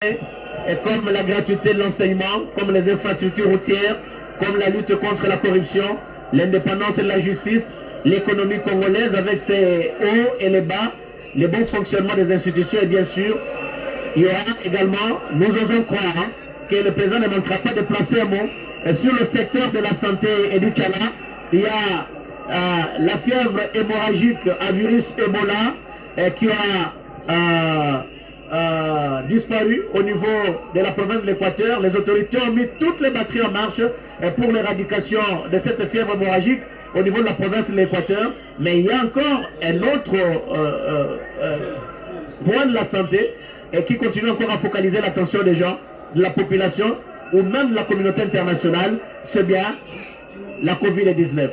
et comme la gratuité de l'enseignement, comme les infrastructures routières, comme la lutte contre la corruption, l'indépendance de la justice, l'économie congolaise avec ses hauts et les bas, le bon fonctionnement des institutions et bien sûr, il y aura également, nous osons croire que le président ne manquera pas de placer un mot sur le secteur de la santé et du Tchala. Il y a la fièvre hémorragique à virus Ebola qui a disparu au niveau de la province de l'Équateur. Les autorités ont mis toutes les batteries en marche pour l'éradication de cette fièvre hémorragique au niveau de la province de l'Équateur. Mais il y a encore un autre point de la santé qui continue encore à focaliser l'attention des gens, de la population ou même de la communauté internationale, c'est bien la Covid-19.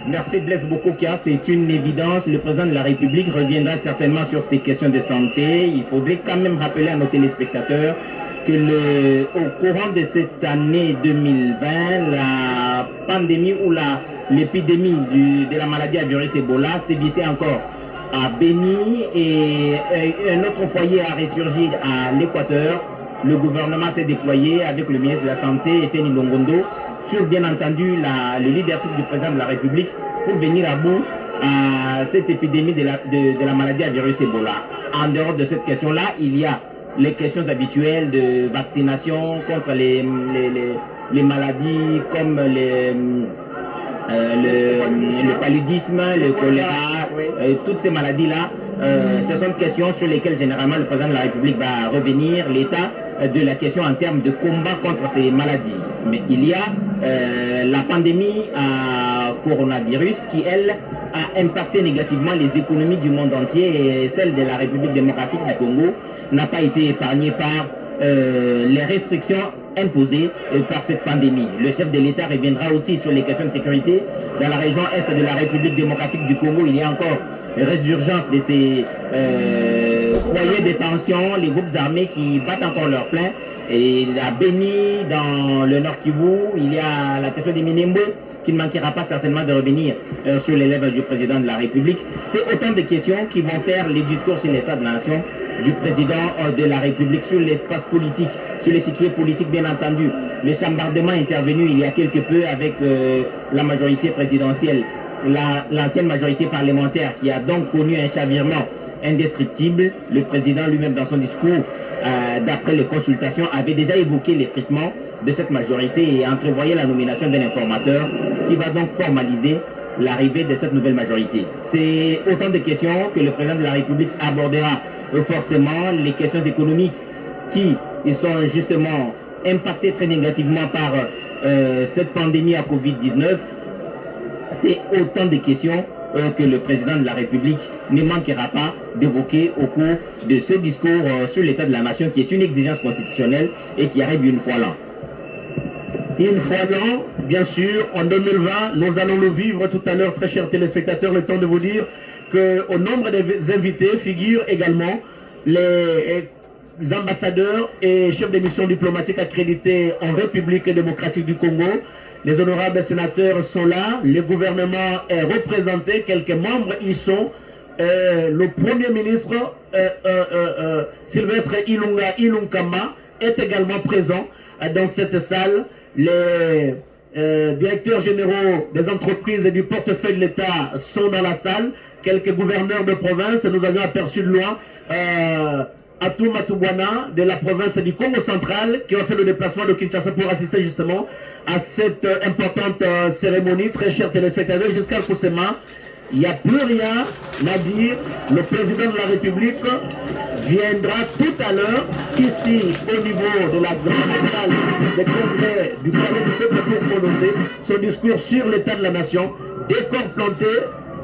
Merci Blaise Bokokia, c'est une évidence. Le président de la République reviendra certainement sur ces questions de santé. Il faudrait quand même rappeler à nos téléspectateurs que au courant de cette année 2020, la pandémie ou l'épidémie de la maladie à virus Ebola sévissait encore à Béni et un autre foyer a ressurgi à l'Équateur. Le gouvernement s'est déployé avec le ministre de la Santé, Eteni Longondo, sur bien entendu le leadership du président de la République pour venir à bout à cette épidémie de la maladie à virus Ebola. En dehors de cette question-là, il y a les questions habituelles de vaccination contre les maladies comme le paludisme, le choléra, toutes ces maladies-là. Ce sont des questions sur lesquelles généralement le président de la République va revenir, l'État, de la question en termes de combat contre ces maladies. Mais il y a la pandémie à coronavirus qui, elle, a impacté négativement les économies du monde entier et celle de la République démocratique du Congo n'a pas été épargnée par les restrictions imposées par cette pandémie. Le chef de l'État reviendra aussi sur les questions de sécurité. Dans la région est de la République démocratique du Congo, il y a encore résurgence de ces foyers de tension, les groupes armés qui battent encore leur plein. Et à Béni, dans le Nord Kivu, il y a la question des Minimbo qui ne manquera pas certainement de revenir sur les lèvres du président de la République. C'est autant de questions qui vont faire les discours sur l'état de la nation du président de la République, sur l'espace politique, sur l'échiquier politique bien entendu. Le chambardement intervenu il y a quelque peu avec la majorité présidentielle, l'ancienne majorité parlementaire qui a donc connu un chavirement indescriptible. Le président lui-même dans son discours, d'après les consultations, avait déjà évoqué l'effritement de cette majorité et entrevoyait la nomination d'un informateur qui va donc formaliser l'arrivée de cette nouvelle majorité. C'est autant de questions que le président de la République abordera. Forcément, les questions économiques qui sont justement impactées très négativement par cette pandémie à Covid-19, c'est autant de questions que le président de la République ne manquera pas d'évoquer au cours de ce discours sur l'état de la nation qui est une exigence constitutionnelle et qui arrive une fois l'an. Une fois l'an, bien sûr, en 2020, nous allons le vivre tout à l'heure, très chers téléspectateurs, le temps de vous dire qu'au nombre des invités figurent également les ambassadeurs et chefs de mission diplomatique accrédités en République démocratique du Congo. Les honorables sénateurs sont là, le gouvernement est représenté, quelques membres y sont. Le Premier ministre Sylvestre Ilunkama est également présent dans cette salle. Les directeurs généraux des entreprises et du portefeuille de l'État sont dans la salle. Quelques gouverneurs de province, nous avions aperçu de loin Atou Matubwana de la province du Congo central qui ont fait le déplacement de Kinshasa pour assister justement à cette importante cérémonie. Très chers téléspectateurs, jusqu'à Koussema, il n'y a plus rien à dire. Le président de la République viendra tout à l'heure ici au niveau de la grande salle des congrès du palais du peuple pour prononcer son discours sur l'état de la nation, décor planté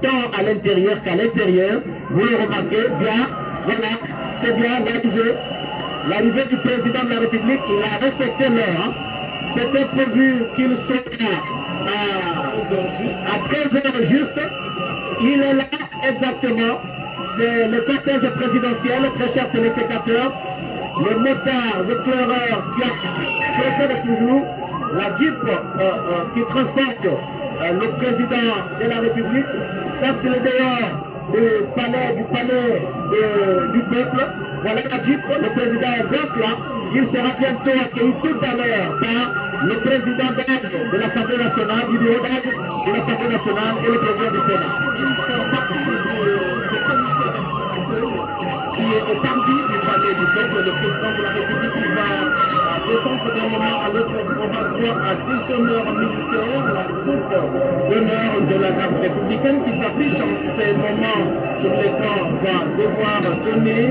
tant à l'intérieur qu'à l'extérieur. Vous le remarquez bien, voilà, c'est bien l'arrivée du président de la République. Il a respecté l'heure. C'était prévu qu'il soit à 13h juste. Il est là exactement. C'est le cortège présidentiel, très chers téléspectateurs. Les motards éclaireurs qui précèdent toujours la Jeep qui transporte le président de la République. Ça, c'est le dehors du palais du peuple. Voilà la Jeep, le président est donc là. Il sera bientôt accueilli tout à l'heure par le président d'âge de l'Assemblée nationale, du bureau d'âge de l'Assemblée nationale et le président du Sénat. Il fait partie de ce comité restaurateurs qui est établi du palais du peuple. Le président de la République il va descendre d'un moment à l'autre, aura droit à des honneurs militaires. La troupe d'honneur de la garde républicaine qui s'affiche en ces moments sur l'écran va devoir donner,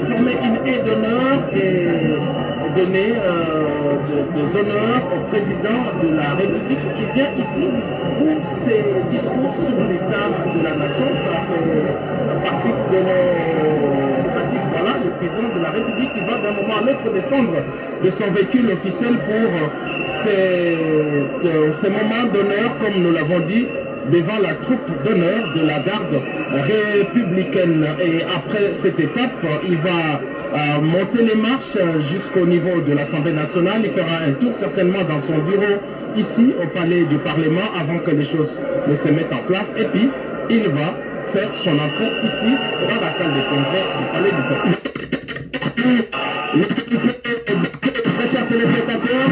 former une haie d'honneur et donner des honneurs au président de la République qui vient ici pour ses discours sur l'état de la nation. Ça fait partie de nos pratiques. Voilà, le président de la République il va d'un moment à l'autre descendre de son véhicule officiel pour ces moments d'honneur, comme nous l'avons dit, devant la troupe d'honneur de la garde républicaine. Et après cette étape, il va monter les marches jusqu'au niveau de l'Assemblée nationale. Il fera un tour certainement dans son bureau ici au palais du Parlement avant que les choses ne se mettent en place. Et puis, il va faire son entrée ici dans la salle de congrès du palais du peuple. Très chers téléspectateurs,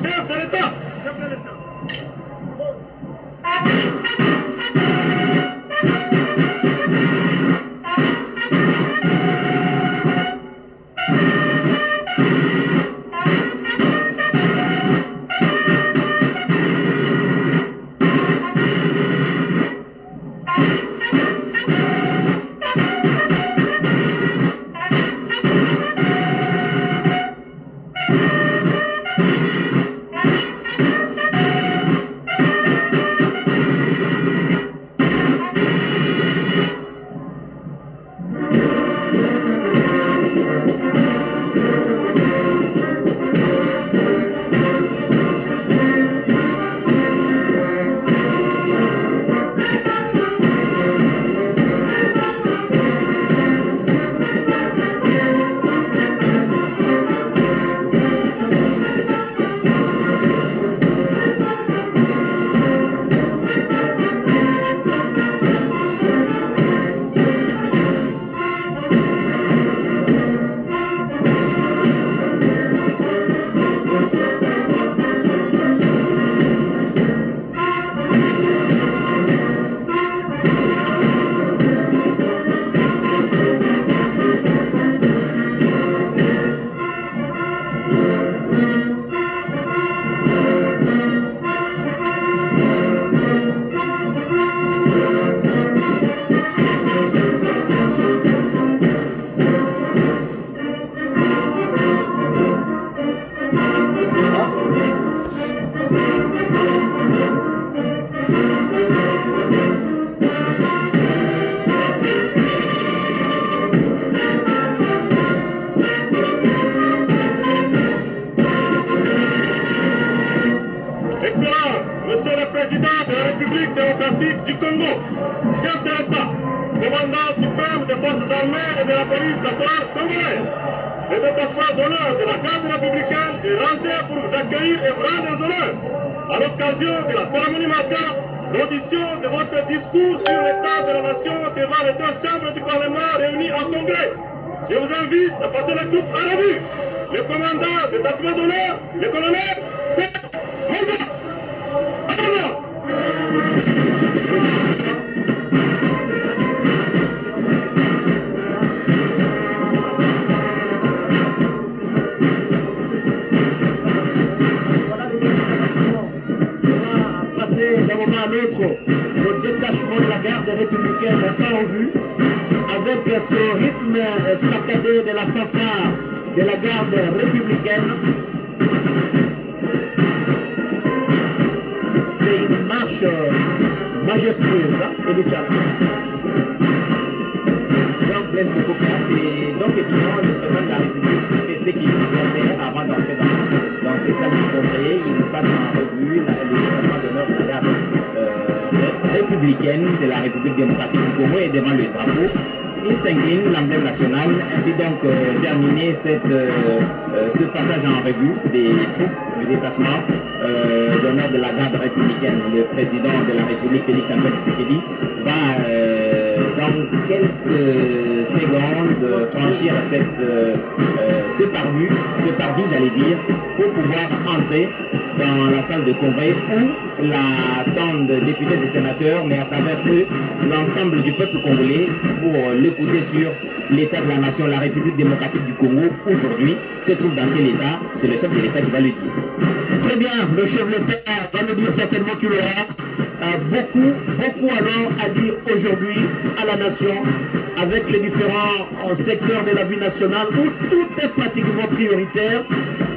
Chef de l'État! démocratique du Congo, chef de l'État, commandant suprême des forces armées et de la police nationale congolaise. Le détachement d'honneur de la garde républicaine est rangé pour vous accueillir et vous rendre les honneurs. À l'occasion de la cérémonie marquant l'audition de votre discours sur l'état de la nation devant les deux chambres du Parlement réunies en congrès. Je vous invite à passer la coupe à la vue. Le commandant de détachement d'honneur, le colonel, c'est Monda. D'un moment à l'autre, le détachement de la garde républicaine est pas en vue, avec ce rythme saccadé de la fanfare de la garde républicaine. C'est une marche majestueuse, hein, Elie-Chan. Donc, Blaise Bokoko, c'est donc évidemment le président de la République fait ce qu'il doit faire avant d'entrer dans ces salles de congrès. Il passe en revue les événements d'honneur de la garde républicaine. républicaine de la République démocratique du Congo et devant le drapeau, il s'incline l'emblème national. Ainsi donc terminé ce passage en revue des troupes du détachement d'honneur de la garde républicaine. Le président de la République, Félix Antoine Tshisekedi, va dans quelques secondes franchir ce parvis, j'allais dire, pour pouvoir entrer dans la salle de congrès où l'attendent députés et sénateurs, mais à travers eux, l'ensemble du peuple congolais pour l'écouter sur l'état de la nation, la République démocratique du Congo. Aujourd'hui, se trouve dans quel état? C'est le chef de l'État qui va le dire. Très bien, le chef de l'État va nous dire certainement qu'il aura beaucoup alors à dire aujourd'hui à la nation, avec les différents secteurs de la vie nationale où tout est pratiquement prioritaire.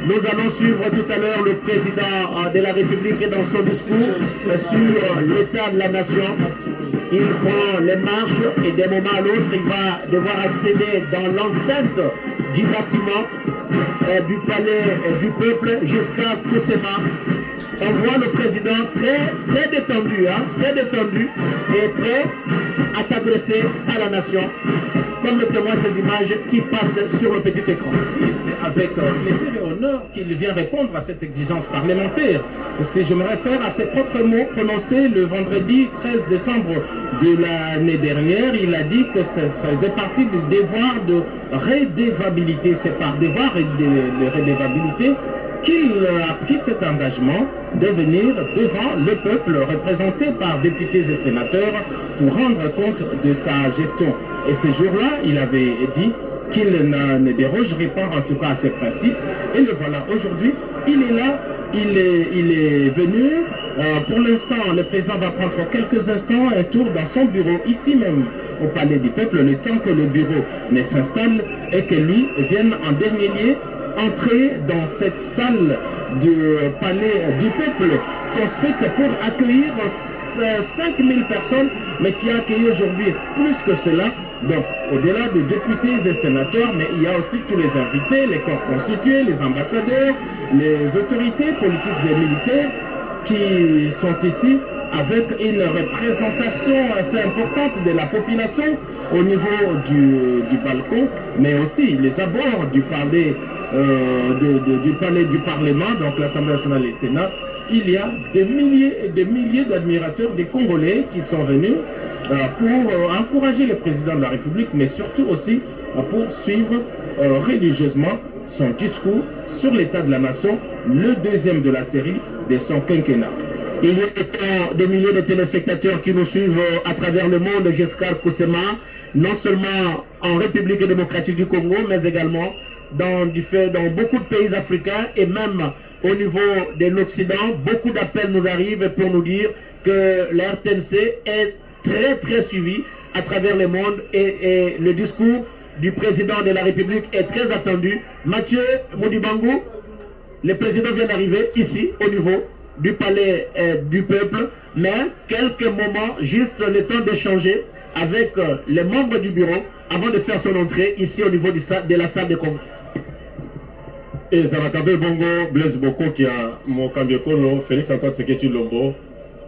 Nous allons suivre tout à l'heure le président de la République dans son discours sur l'état de la nation. Il prend les marches et d'un moment à l'autre, il va devoir accéder dans l'enceinte du bâtiment du palais du peuple jusqu'à Koussema. On voit le président très détendu, très détendu et prêt à s'adresser à la nation, comme le témoignent ces images qui passent sur le petit écran. Et c'est avec plaisir et honneur qu'il vient répondre à cette exigence parlementaire. Je me réfère à ses propres mots prononcés le vendredi 13 décembre de l'année dernière. Il a dit que ça faisait partie du devoir de redevabilité. C'est par devoir de redevabilité qu'il a pris cet engagement de venir devant le peuple représenté par députés et sénateurs pour rendre compte de sa gestion. Et ce jour-là, il avait dit qu'il ne dérogerait pas en tout cas à ses principes. Et le voilà, aujourd'hui, il est là, il est venu. Pour l'instant, le président va prendre quelques instants un tour dans son bureau, ici même au Palais du Peuple, le temps que le bureau ne s'installe et que lui vienne en dernier lieu entrer dans cette salle du Palais du Peuple construite pour accueillir 5000 personnes, mais qui a accueilli aujourd'hui plus que cela. Donc, au-delà de députés et sénateurs, mais il y a aussi tous les invités, les corps constitués, les ambassadeurs, les autorités politiques et militaires qui sont ici avec une représentation assez importante de la population au niveau du balcon, mais aussi les abords du palais, du palais du Parlement, donc l'Assemblée nationale et le Sénat. Il y a des milliers et des milliers d'admirateurs des Congolais qui sont venus pour encourager le président de la République, mais surtout aussi pour suivre religieusement son discours sur l'état de la nation, le deuxième de la série de son quinquennat. Il y a des milliers de téléspectateurs qui nous suivent à travers le monde jusqu'à Koussema, non seulement en République démocratique du Congo, mais également dans beaucoup de pays africains et même au niveau de l'Occident. Beaucoup d'appels nous arrivent pour nous dire que la RTNC est très suivi à travers le monde et le discours du président de la République est très attendu. Mathieu Modibangu, le président vient d'arriver ici au niveau du palais du peuple, mais quelques moments, juste le temps d'échanger avec les membres du bureau avant de faire son entrée ici au niveau de la salle de congrès. Et ça va taper bongo Blaise Boko qui a mon Kambiekono Félix Antoine Tshisekedi Lombo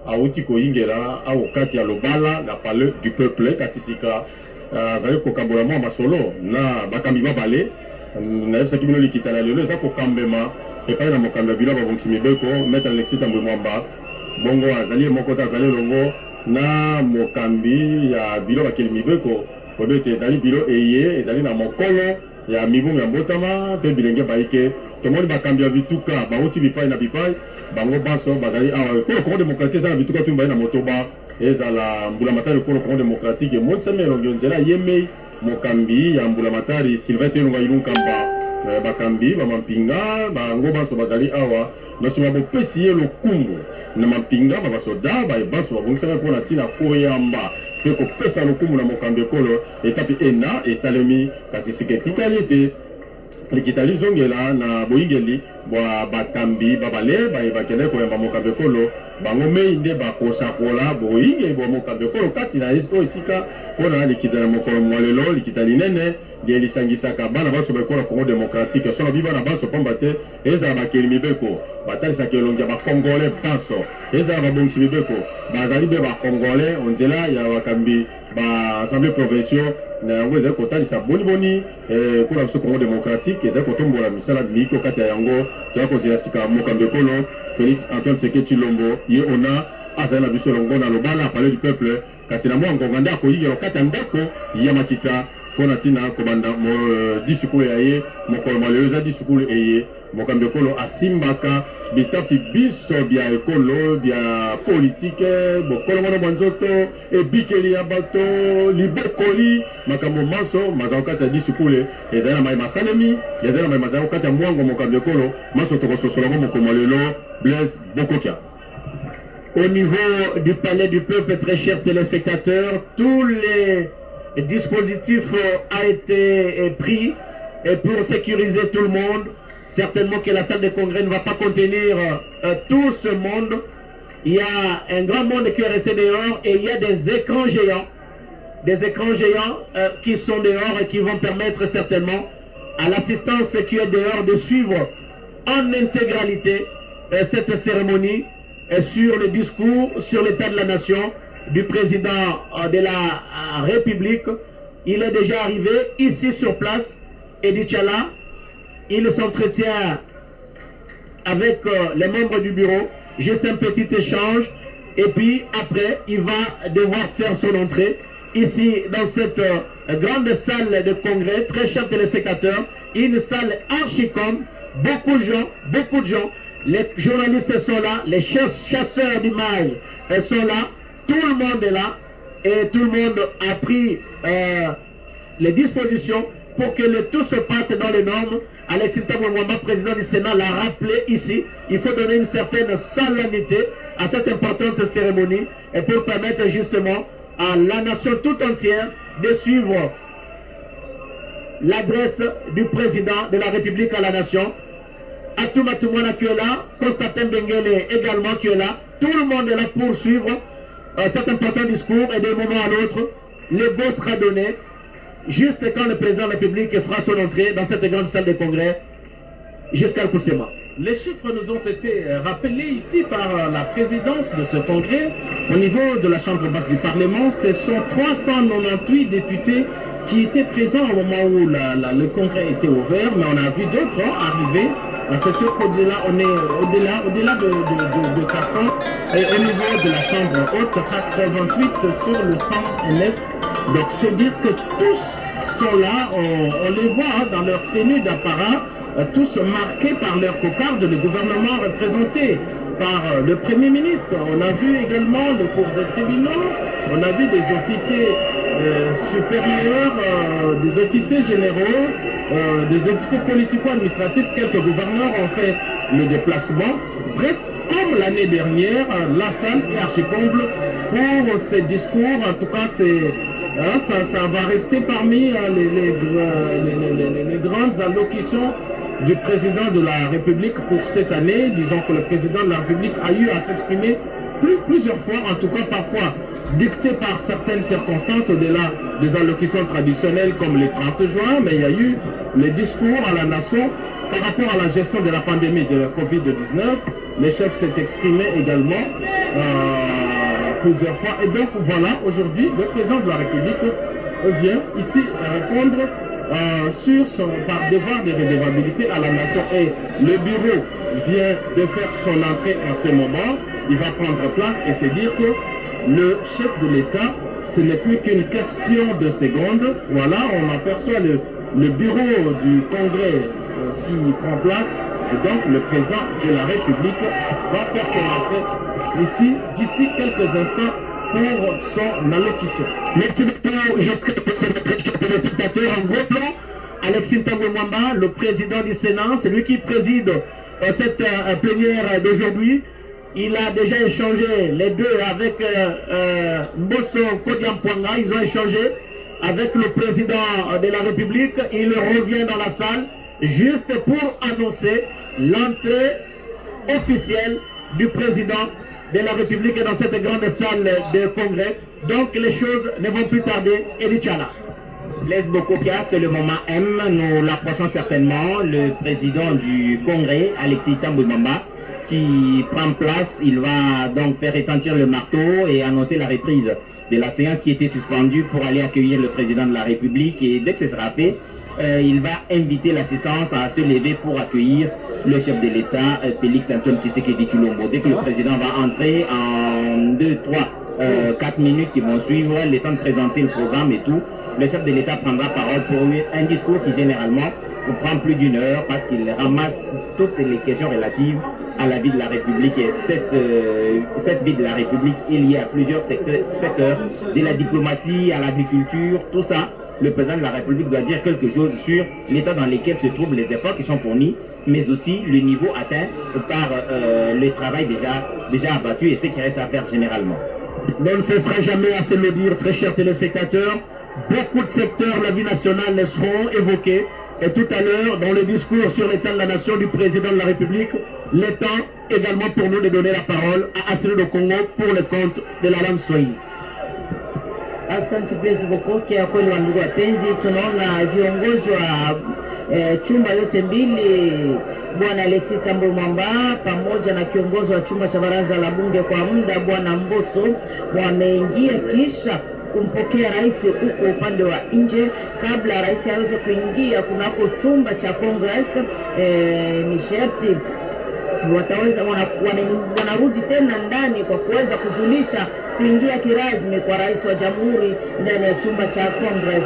a outi koingela a okati ya lobala na palais du peuple kasisika zali kokambola mwa masolo na bakambi babale na yebisaki bino likita na lelo eza kokambema epai na mokambi ya bilo babongisi mibeko maître Alexis Tambwe Mwamba bongo azali moko te azali longo na mokambi ya bilo bakeli mibeko oyo ete ezali bilo eye ezali na mokolo ya mibungu ya mbotama mpe bilenge baike tomoni bakambi ya bituka bauti bipai na bipai bango banso bazali awa ekolo Congo démocratique eza na bituka tu baye na motoba ezala mbulamatari ekolo Congo démocratique emonisami elongi nzela yemei mokambi ya mbulamatari Sylvestre Ilunga Ilunkamba bakambi bamampinga bango banso bazali awa nosima bopesi ye lokumu na mampinga babasoda bayebanso babongisaka mpona ntina koyamba mpe kopesa lokumu na mokambi ekolo etape ena esalemi kasi sika etikali ete likita lizongela na boyingeli bwa bakambi babale bakende koyamba mokambi ekolo bango mei nde bakosakola boyingeli bwa mokambi ekolo kati na oyo esika mpona likita na mokolo mwalelo likita linene lye lisangisaka bana baso baekola Congo démocratique sona bi bana baso pamba te ezala bakeli mibeko batalisaka elongi ya bacongolais banso ezala babongisi mibeko bazali mpe bacongolais onzela ya bakambi baassemblée provinciaux na yango ezali kotalisa boniboni mpona biso congo démocratique ezali kotombola misala miki okati ya yango toya kozela sika mokambi ekolo Félix Antoine Tshisekedi Tshilombo ye ona azali na biso elongo na lobala palais du peuple kasi na mwa ngonga nde akoyingela okati ya ndako ya makita mpona ntina kobanda disukulu ya ye mokolo malelo eza disukulu eye mokambi ekolo asimbaka bitapi biso bya ekolo bya politike bokolongono bwa nzoto ebikeli ya bato libokoli makambo maso mazala kati ya disukulu ezali na mai masalemi ezali na mai mazala kati ya mwango mokambi ekolo maso tokososolango mokolo malelo Blaise Bokokia. Au niveau du palais du peuple, très chers téléspectateurs, tous les dispositifs ont été pris pour sécuriser tout le monde. Certainement que la salle de congrès ne va pas contenir tout ce monde. Il y a un grand monde qui est resté dehors et il y a des écrans géants qui sont dehors et qui vont permettre certainement à l'assistance qui est dehors de suivre en intégralité cette cérémonie sur le discours, sur l'état de la nation du président de la République. Il est déjà arrivé ici sur place, Edi Tchala. Il s'entretient avec les membres du bureau, juste un petit échange, et puis après, il va devoir faire son entrée ici dans cette grande salle de congrès, très chers téléspectateurs, une salle archi-com, beaucoup de gens, les journalistes sont là, les chasseurs d'images sont là, tout le monde est là, et tout le monde a pris les dispositions pour que tout se passe dans les normes. Alexis Tambwe-Mwamba, président du Sénat, l'a rappelé ici. Il faut donner une certaine solennité à cette importante cérémonie et pour permettre justement à la nation tout entière de suivre l'adresse du président de la République à la nation. Atouma Toumwana qui est là, Constantin Benguele également qui est là. Tout le monde est là pour suivre cet important discours et d'un moment à l'autre, le go sera donné juste quand le président de la République fera son entrée dans cette grande salle de congrès jusqu'à Koussema. Les chiffres nous ont été rappelés ici par la présidence de ce congrès. Au niveau de la Chambre basse du Parlement, ce sont 398 députés qui étaient présents au moment où le congrès était ouvert, mais on a vu d'autres arriver. C'est sûr qu'au-delà, on est au-delà de 400. Et au niveau de la Chambre haute, 88 sur le 109. Donc c'est dire que tous sont là, on les voit dans leur tenue d'apparat, tous marqués par leur cocarde, le gouvernement représenté par le Premier ministre. On a vu également le cours des tribunaux, on a vu des officiers supérieurs, des officiers généraux, des officiers politico-administratifs, quelques gouverneurs ont fait le déplacement. Bref, comme l'année dernière, la salle est archi-comble pour ces discours. En tout cas, ça va rester parmi les grandes allocutions du président de la République pour cette année. Disons que le président de la République a eu à s'exprimer plusieurs fois, en tout cas parfois dicté par certaines circonstances au-delà des allocutions traditionnelles comme le 30 juin, mais il y a eu les discours à la nation par rapport à la gestion de la pandémie de la Covid-19. Le chef s'est exprimé également plusieurs fois. Et donc voilà, aujourd'hui, le président de la République vient ici répondre sur par devoir de redevabilité à la nation. Et le bureau vient de faire son entrée en ce moment. Il va prendre place et se dire que le chef de l'État, ce n'est plus qu'une question de secondes. Voilà, on aperçoit le bureau du Congrès qui prend place. Et donc le président de la République va faire son entrée ici, d'ici quelques instants, pour son allocution. Merci beaucoup, j'espère que c'est notre téléspectateur en gros plan. Alexis Tambwe-Mwamba, le président du Sénat, c'est lui qui préside cette plénière d'aujourd'hui. Il a déjà échangé les deux avec Mbosso Kodiampouanga, ils ont échangé avec le président de la République. Il revient dans la salle juste pour annoncer l'entrée officielle du président de la République dans cette grande salle de congrès. Donc les choses ne vont plus tarder. Edi Tchala. Blaise Bokokia, c'est le moment M. Nous l'approchons certainement. Le président du congrès, Alexis Tambwe-Mwamba, qui prend place, il va donc faire retentir le marteau et annoncer la reprise de la séance qui était suspendue pour aller accueillir le président de la République. Et dès que ce sera fait, il va inviter l'assistance à se lever pour accueillir le chef de l'État, Félix Antoine Tshisekedi Tshilombo. Dès que le président va entrer en 2, 3, 4 minutes qui vont suivre, le temps de présenter le programme et tout, le chef de l'État prendra parole pour un discours qui généralement prend plus d'1 heure parce qu'il ramasse toutes les questions relatives à la vie de la République. Et cette vie de la République est liée à plusieurs secteurs, de la diplomatie à l'agriculture, tout ça. Le président de la République doit dire quelque chose sur l'état dans lequel se trouvent les efforts qui sont fournis, mais aussi le niveau atteint par le travail déjà abattu et ce qui reste à faire généralement. On ne cessera jamais assez de le dire, très chers téléspectateurs. Beaucoup de secteurs de la vie nationale seront évoqués. Et tout à l'heure, dans le discours sur l'état de la nation du président de la République, l'état également pour nous de donner la parole à Asselineau de Congo pour le compte de la langue Swahili. Asante Blaise Bokoki. Ya kweli wa ndugu wapenzi, tunaona viongozi wa chumba yote mbili, Bwana Alexis Tambo Mwamba pamoja na kiongozi wa chumba cha baraza la bunge kwa muda Bwana Mboso wameingia kisha kumpokea rais huko upande wa nje. Kabla rais aweze kuingia kunako chumba cha Congress, ni sharti wanarudi tena ndani kwa kuweza kujulisha kuingia kirasmi kwa rais wa jamhuri ndani ya chumba cha Congress.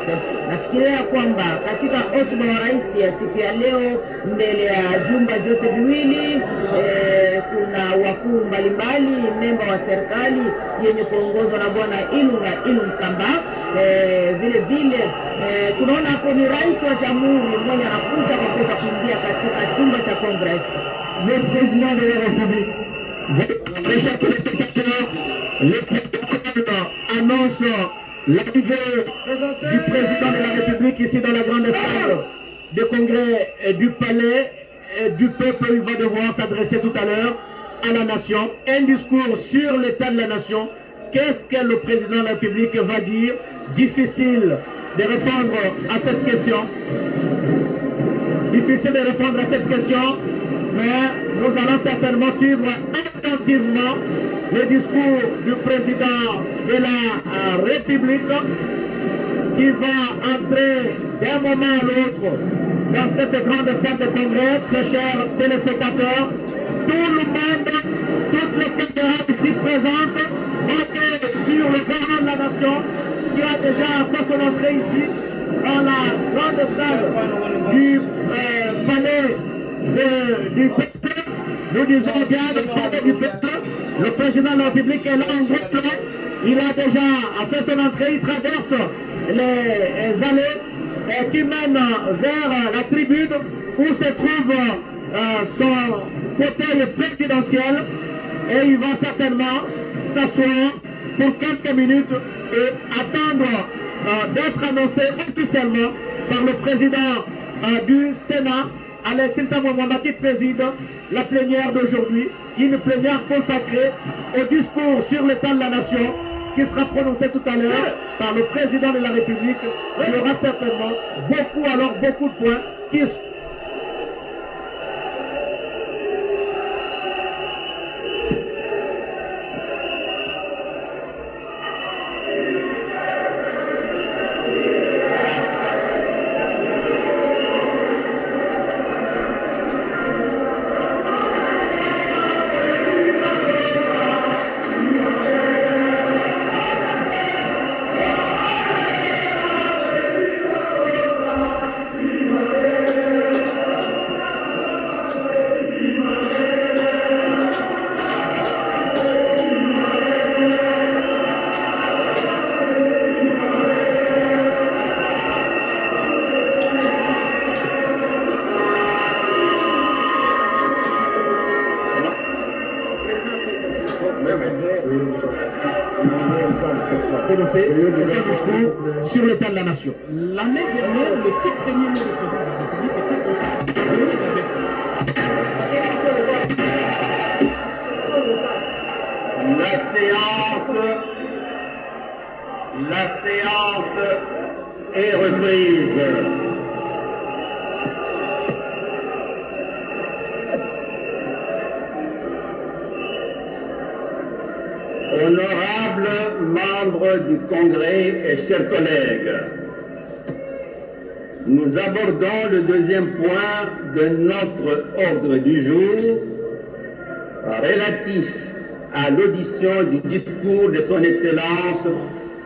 Nafikiria kwamba katika hotuba wa rais ya siku ya leo mbele ya vyumba vyote viwili, kuna wakuu mbalimbali, memba wa serikali yenye kuongozwa na Bwana Ilunga Kamba. Vile vile tunaona hapo ni rais wa jamhuri mmoja anakuja kwa kuweza kuingia katika chumba cha Congress. Le président de la République, très chers téléspectateurs, le protocole annonce l'arrivée du président de la République ici dans la grande salle de congrès du palais du peuple. Il va devoir s'adresser tout à l'heure à la nation. Un discours sur l'état de la nation. Qu'est-ce que le président de la République va dire? Difficile de répondre à cette question. Difficile de répondre à cette question. Mais nous allons certainement suivre attentivement le discours du président de la République qui va entrer d'un moment à l'autre dans cette grande salle de congrès. Très chers téléspectateurs, tout le monde, toutes les caméras ici présentes montent sur le garant de la nation qui a déjà fait son entrée ici dans la grande salle du palais du peuple. Nous disons bien le palais du peuple. Le président de la République est là en gros plan. Il a déjà fait son entrée. Il traverse les allées qui mènent vers la tribune où se trouve son fauteuil présidentiel. Et il va certainement s'asseoir pour quelques minutes et attendre d'être annoncé officiellement par le président du Sénat, Alexis Tambo Mwamba, qui préside la plénière d'aujourd'hui, une plénière consacrée au discours sur l'état de la nation qui sera prononcé tout à l'heure par le président de la République. Il y aura certainement beaucoup de points qui sur l'état de la nation. L'année dernière, le tout premier mot du président de la République était consacré La séance est reprise. membres du Congrès et chers collègues, nous abordons le deuxième point de notre ordre du jour relatif à l'audition du discours de son Excellence,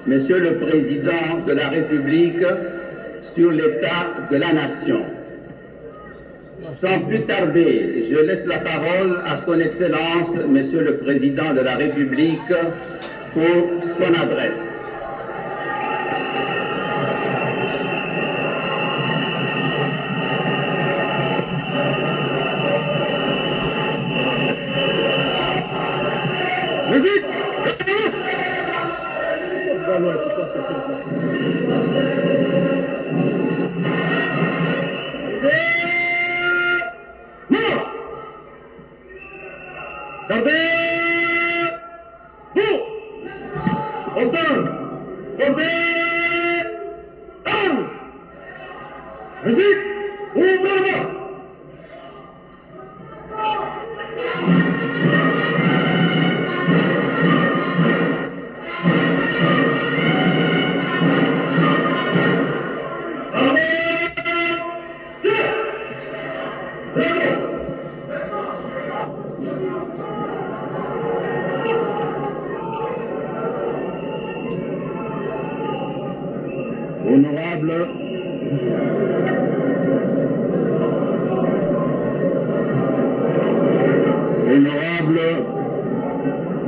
Monsieur le Président de la République, sur l'état de la nation. Sans plus tarder, je laisse la parole à son Excellence, Monsieur le Président de la République, pour son adresse.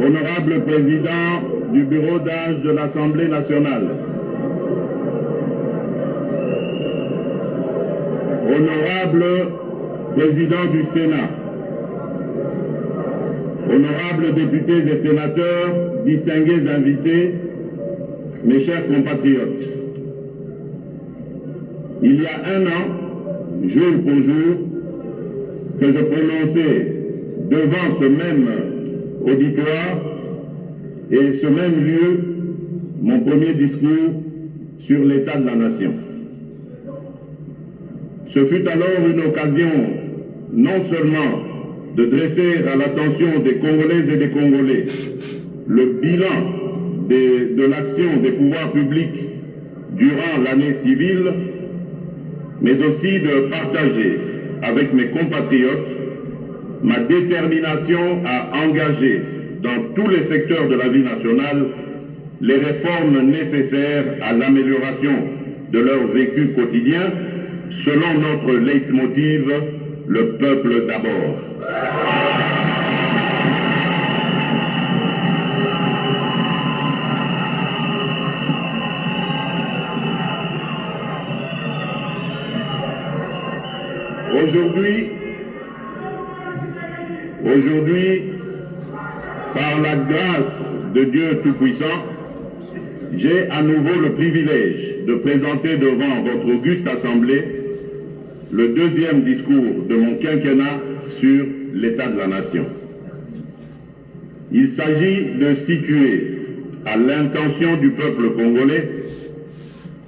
Honorable Président du Bureau d'âge de l'Assemblée nationale, Honorable Président du Sénat, Honorables députés et sénateurs, distingués invités, mes chers compatriotes, il y a un an, jour pour jour, que je prononçais devant ce même auditoire et ce même lieu mon premier discours sur l'état de la nation. Ce fut alors une occasion non seulement de dresser à l'attention des Congolaises et des Congolais le bilan de l'action des pouvoirs publics durant l'année civile, mais aussi de partager avec mes compatriotes ma détermination à engager dans tous les secteurs de la vie nationale les réformes nécessaires à l'amélioration de leur vécu quotidien selon notre leitmotiv, le peuple d'abord. Aujourd'hui, par la grâce de Dieu Tout-Puissant, j'ai à nouveau le privilège de présenter devant votre auguste Assemblée le deuxième discours de mon quinquennat sur l'état de la nation. Il s'agit de situer à l'intention du peuple congolais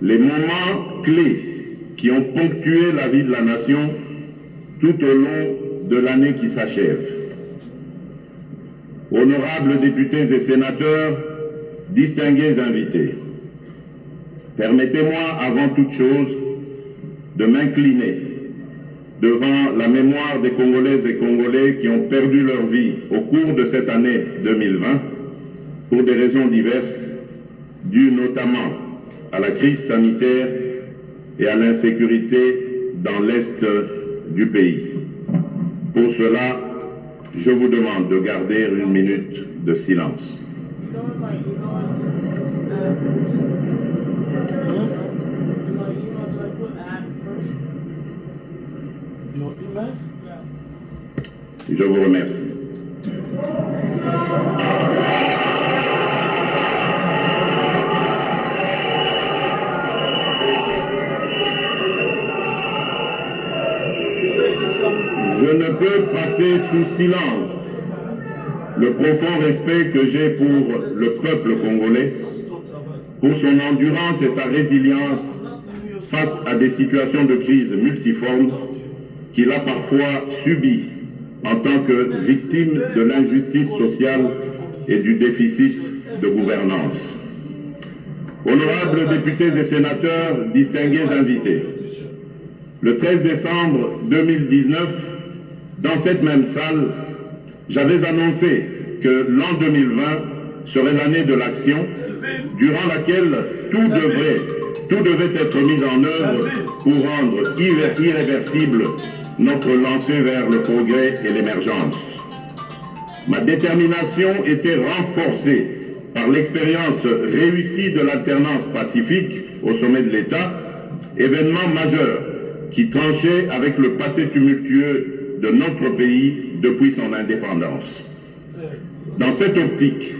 les moments clés qui ont ponctué la vie de la nation tout au long de l'année qui s'achève. Honorables députés et sénateurs, distingués invités, permettez-moi avant toute chose de m'incliner devant la mémoire des Congolaises et Congolais qui ont perdu leur vie au cours de cette année 2020 pour des raisons diverses, dues notamment à la crise sanitaire et à l'insécurité dans l'Est du pays. Pour cela, je vous demande de garder une minute de silence. Je vous remercie. Je ne peux passer sous silence le profond respect que j'ai pour le peuple congolais, pour son endurance et sa résilience face à des situations de crise multiformes qu'il a parfois subies en tant que victime de l'injustice sociale et du déficit de gouvernance. honorables députés et sénateurs, distingués invités, le 13 décembre 2019, dans cette même salle, j'avais annoncé que l'an 2020 serait l'année de l'action, durant laquelle tout devait être mis en œuvre pour rendre irréversible notre lancée vers le progrès et l'émergence. Ma détermination était renforcée par l'expérience réussie de l'alternance pacifique au sommet de l'État, événement majeur qui tranchait avec le passé tumultueux de notre pays depuis son indépendance. Dans cette optique,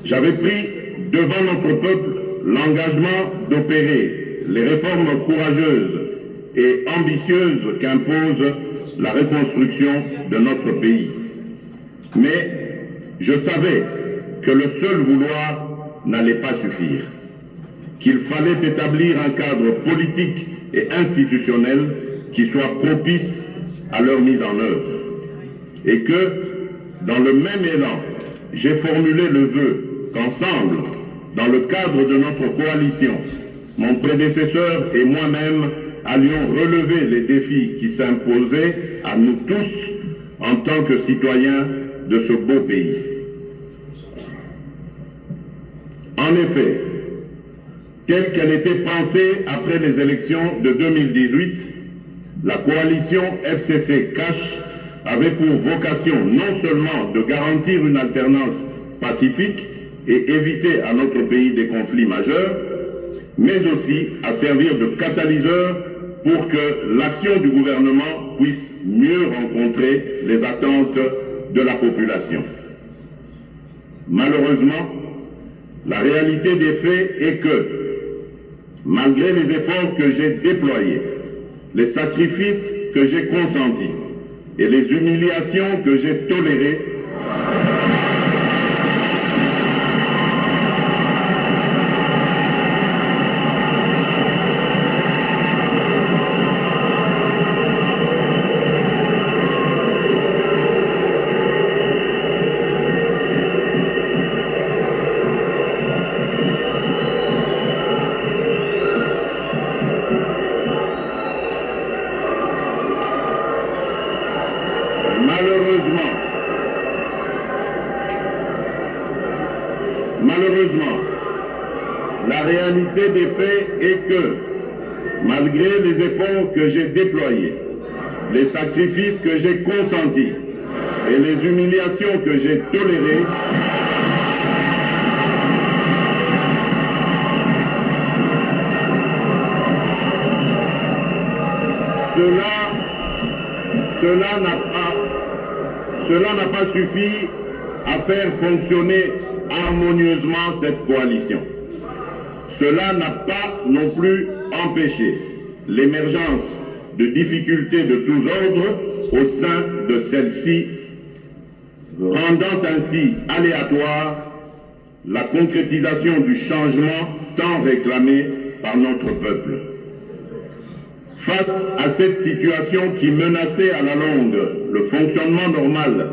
j'avais pris devant notre peuple l'engagement d'opérer les réformes courageuses et ambitieuses qu'impose la reconstruction de notre pays. Mais je savais que le seul vouloir n'allait pas suffire, qu'il fallait établir un cadre politique et institutionnel qui soit propice à leur mise en œuvre. Et que, dans le même élan, j'ai formulé le vœu qu'ensemble, dans le cadre de notre coalition, mon prédécesseur et moi-même allions relever les défis qui s'imposaient à nous tous en tant que citoyens de ce beau pays. En effet, telle qu'elle était pensée après les élections de 2018, la coalition FCC-CACH avait pour vocation non seulement de garantir une alternance pacifique et éviter à notre pays des conflits majeurs, mais aussi à servir de catalyseur pour que l'action du gouvernement puisse mieux rencontrer les attentes de la population. Malheureusement, la réalité des faits est que, malgré les efforts que j'ai déployés, les sacrifices que j'ai consentis et les humiliations que j'ai tolérées, Malheureusement, la réalité des faits est que, malgré les efforts que j'ai déployés, les sacrifices que j'ai consentis et les humiliations que j'ai tolérées, cela n'a pas suffi à faire fonctionner harmonieusement cette coalition. Cela n'a pas non plus empêché l'émergence de difficultés de tous ordres au sein de celle-ci, rendant ainsi aléatoire la concrétisation du changement tant réclamé par notre peuple. Face à cette situation qui menaçait à la longue le fonctionnement normal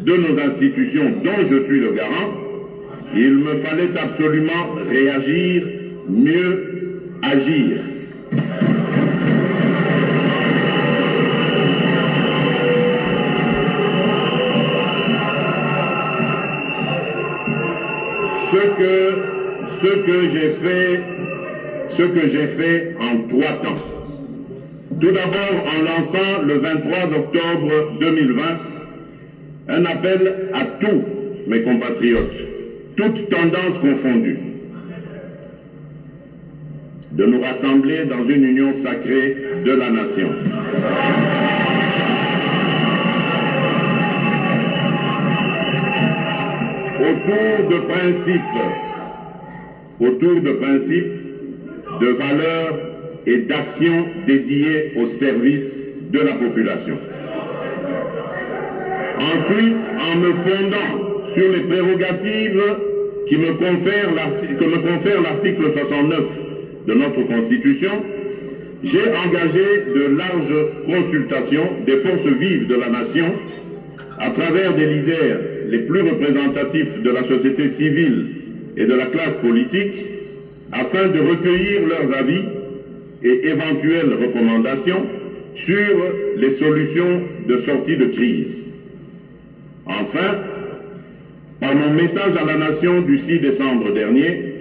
de nos institutions dont je suis le garant, il me fallait absolument réagir, mieux agir. Ce que j'ai fait en 3 temps. Tout d'abord en lançant le 23 octobre 2020 un appel à tous mes compatriotes, toutes tendances confondues, de nous rassembler dans une union sacrée de la nation. Autour de principes, de valeurs et d'actions dédiées au service de la population. Ensuite, en me fondant sur les prérogatives que me confère l'article 69 de notre Constitution, j'ai engagé de larges consultations des forces vives de la nation à travers des leaders les plus représentatifs de la société civile et de la classe politique afin de recueillir leurs avis et éventuelles recommandations sur les solutions de sortie de crise. Enfin, par mon message à la nation du 6 décembre dernier,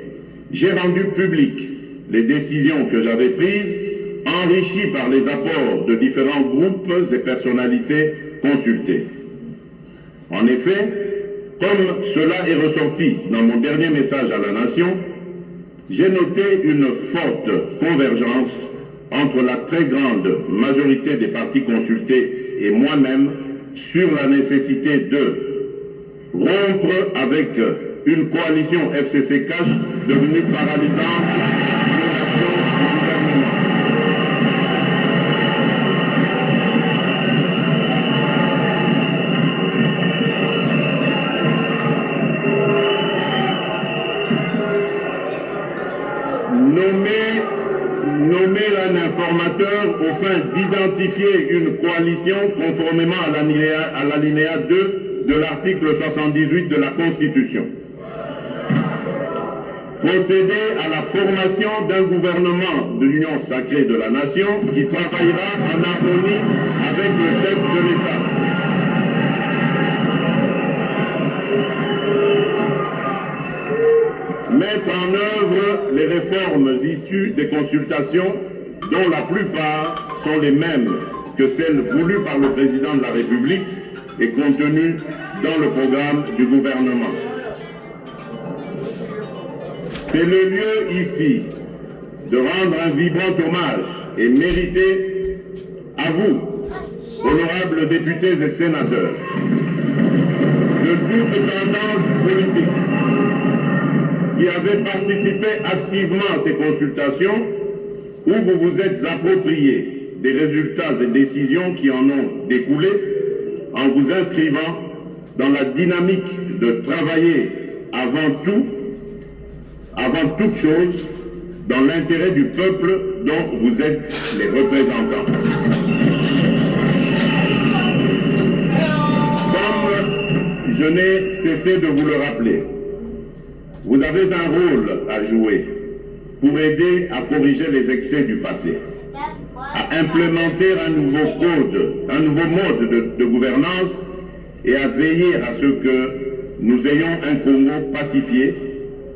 j'ai rendu public les décisions que j'avais prises, enrichies par les apports de différents groupes et personnalités consultées. En effet, comme cela est ressorti dans mon dernier message à la nation, j'ai noté une forte convergence entre la très grande majorité des partis consultés et moi-même sur la nécessité de rompre avec une coalition FCC-CAF devenue paralysante pour l'action du gouvernement. Nommer un informateur au fin d'identifier une coalition conformément à l'alinéa 2 de l'article 78 de la Constitution. Procéder à la formation d'un gouvernement de l'Union sacrée de la nation qui travaillera en harmonie avec le chef de l'État. Mettre en œuvre les réformes issues des consultations, dont la plupart sont les mêmes que celles voulues par le président de la République et contenues dans le programme du gouvernement. C'est le lieu ici de rendre un vibrant hommage et mérité à vous, honorables députés et sénateurs, de toute tendance politique, qui avez participé activement à ces consultations où vous vous êtes approprié des résultats et décisions qui en ont découlé en vous inscrivant dans la dynamique de travailler avant toute chose, dans l'intérêt du peuple dont vous êtes les représentants. Comme je n'ai cessé de vous le rappeler, vous avez un rôle à jouer pour aider à corriger les excès du passé, à implémenter un nouveau code, un nouveau mode de gouvernance et à veiller à ce que nous ayons un Congo pacifié,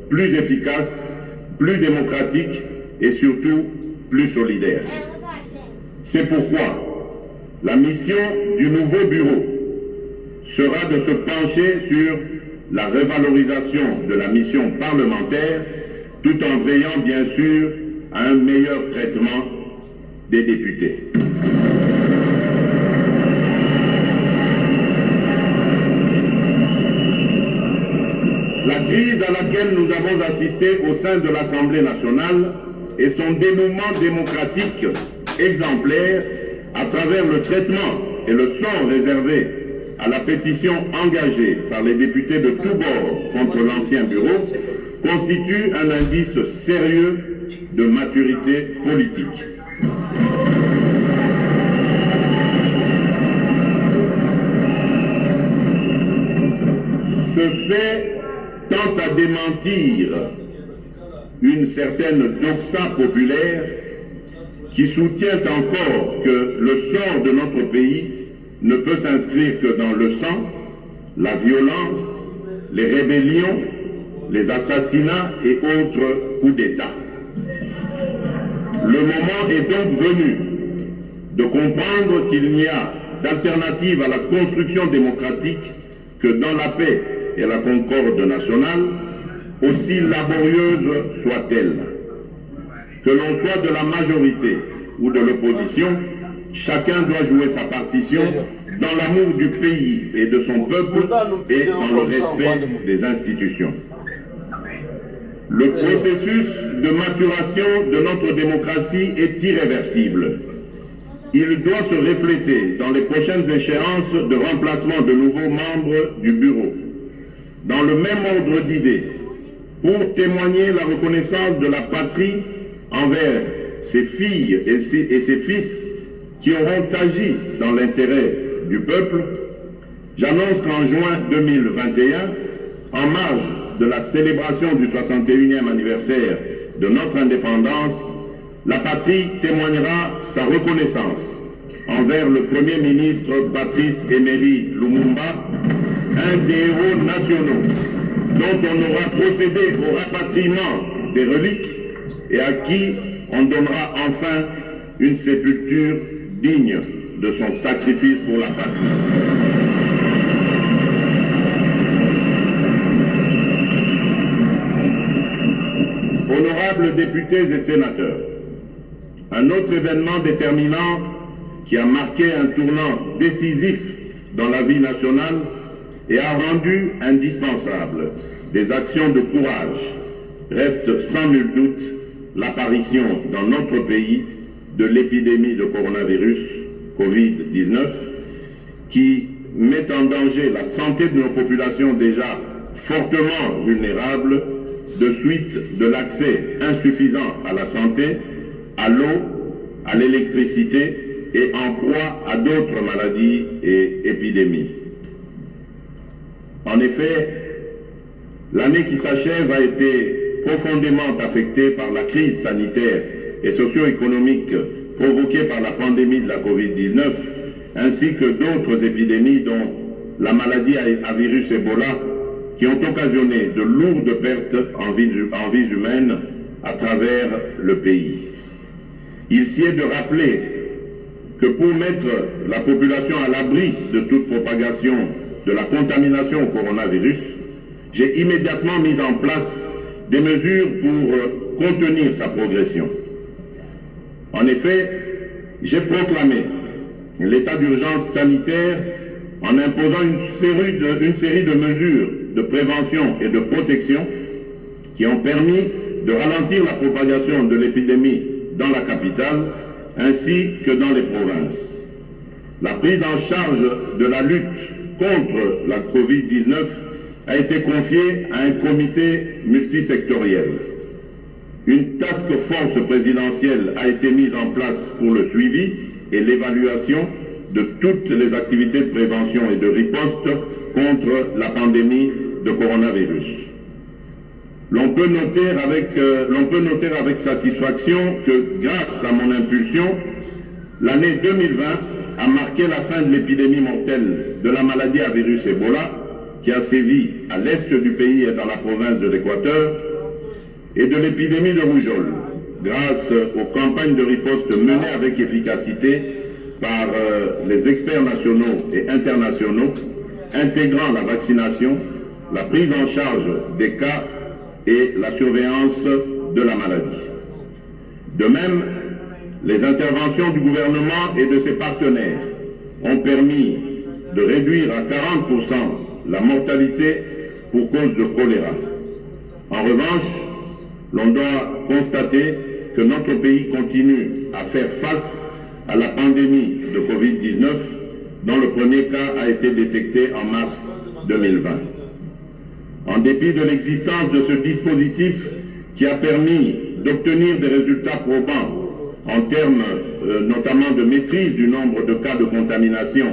plus efficace, plus démocratique et surtout plus solidaire. C'est pourquoi la mission du nouveau bureau sera de se pencher sur la revalorisation de la mission parlementaire, tout en veillant bien sûr à un meilleur traitement des députés. La crise à laquelle nous avons assisté au sein de l'Assemblée nationale et son dénouement démocratique exemplaire à travers le traitement et le sort réservé à la pétition engagée par les députés de tous bords contre l'ancien bureau constitue un indice sérieux de maturité politique. Ce fait tend à démentir une certaine doxa populaire qui soutient encore que le sort de notre pays ne peut s'inscrire que dans le sang, la violence, les rébellions, les assassinats et autres coups d'État. Le moment est donc venu de comprendre qu'il n'y a d'alternative à la construction démocratique que dans la paix et la concorde nationale, aussi laborieuse soit-elle. Que l'on soit de la majorité ou de l'opposition, chacun doit jouer sa partition dans l'amour du pays et de son peuple et dans le respect des institutions. Le processus de maturation de notre démocratie est irréversible. Il doit se refléter dans les prochaines échéances de remplacement de nouveaux membres du bureau. Dans le même ordre d'idées, pour témoigner la reconnaissance de la patrie envers ses filles et ses fils qui auront agi dans l'intérêt du peuple, j'annonce qu'en juin 2021, en marge de la célébration du 61e anniversaire de notre indépendance, la patrie témoignera sa reconnaissance envers le Premier ministre Patrice Emery Lumumba, un des héros nationaux dont on aura procédé au rapatriement des reliques et à qui on donnera enfin une sépulture digne de son sacrifice pour la patrie. Honorables députés et sénateurs, un autre événement déterminant qui a marqué un tournant décisif dans la vie nationale et a rendu indispensable des actions de courage reste sans nul doute l'apparition dans notre pays de l'épidémie de coronavirus Covid-19 qui met en danger la santé de nos populations déjà fortement vulnérables de suite de l'accès insuffisant à la santé, à l'eau, à l'électricité et en proie à d'autres maladies et épidémies. En effet, l'année qui s'achève a été profondément affectée par la crise sanitaire et socio-économique provoquée par la pandémie de la Covid-19, ainsi que d'autres épidémies dont la maladie à virus Ebola, qui ont occasionné de lourdes pertes en vies humaines à travers le pays. Il s'y est de rappeler que pour mettre la population à l'abri de toute propagation de la contamination au coronavirus, j'ai immédiatement mis en place des mesures pour contenir sa progression. En effet, j'ai proclamé l'état d'urgence sanitaire en imposant une série de mesures de prévention et de protection qui ont permis de ralentir la propagation de l'épidémie dans la capitale ainsi que dans les provinces. La prise en charge de la lutte contre la Covid-19 a été confiée à un comité multisectoriel. Une task force présidentielle a été mise en place pour le suivi et l'évaluation de toutes les activités de prévention et de riposte contre la pandémie de coronavirus. L'on peut noter avec satisfaction que grâce à mon impulsion, l'année 2020 a marqué la fin de l'épidémie mortelle de la maladie à virus Ebola qui a sévi à l'est du pays et dans la province de l'Équateur et de l'épidémie de rougeole grâce aux campagnes de riposte menées avec efficacité par les experts nationaux et internationaux intégrant la vaccination, la prise en charge des cas et la surveillance de la maladie. De même, les interventions du gouvernement et de ses partenaires ont permis de réduire à 40% la mortalité pour cause de choléra. En revanche, l'on doit constater que notre pays continue à faire face à la pandémie de Covid-19, dont le premier cas a été détecté en mars 2020. En dépit de l'existence de ce dispositif qui a permis d'obtenir des résultats probants en termes notamment de maîtrise du nombre de cas de contamination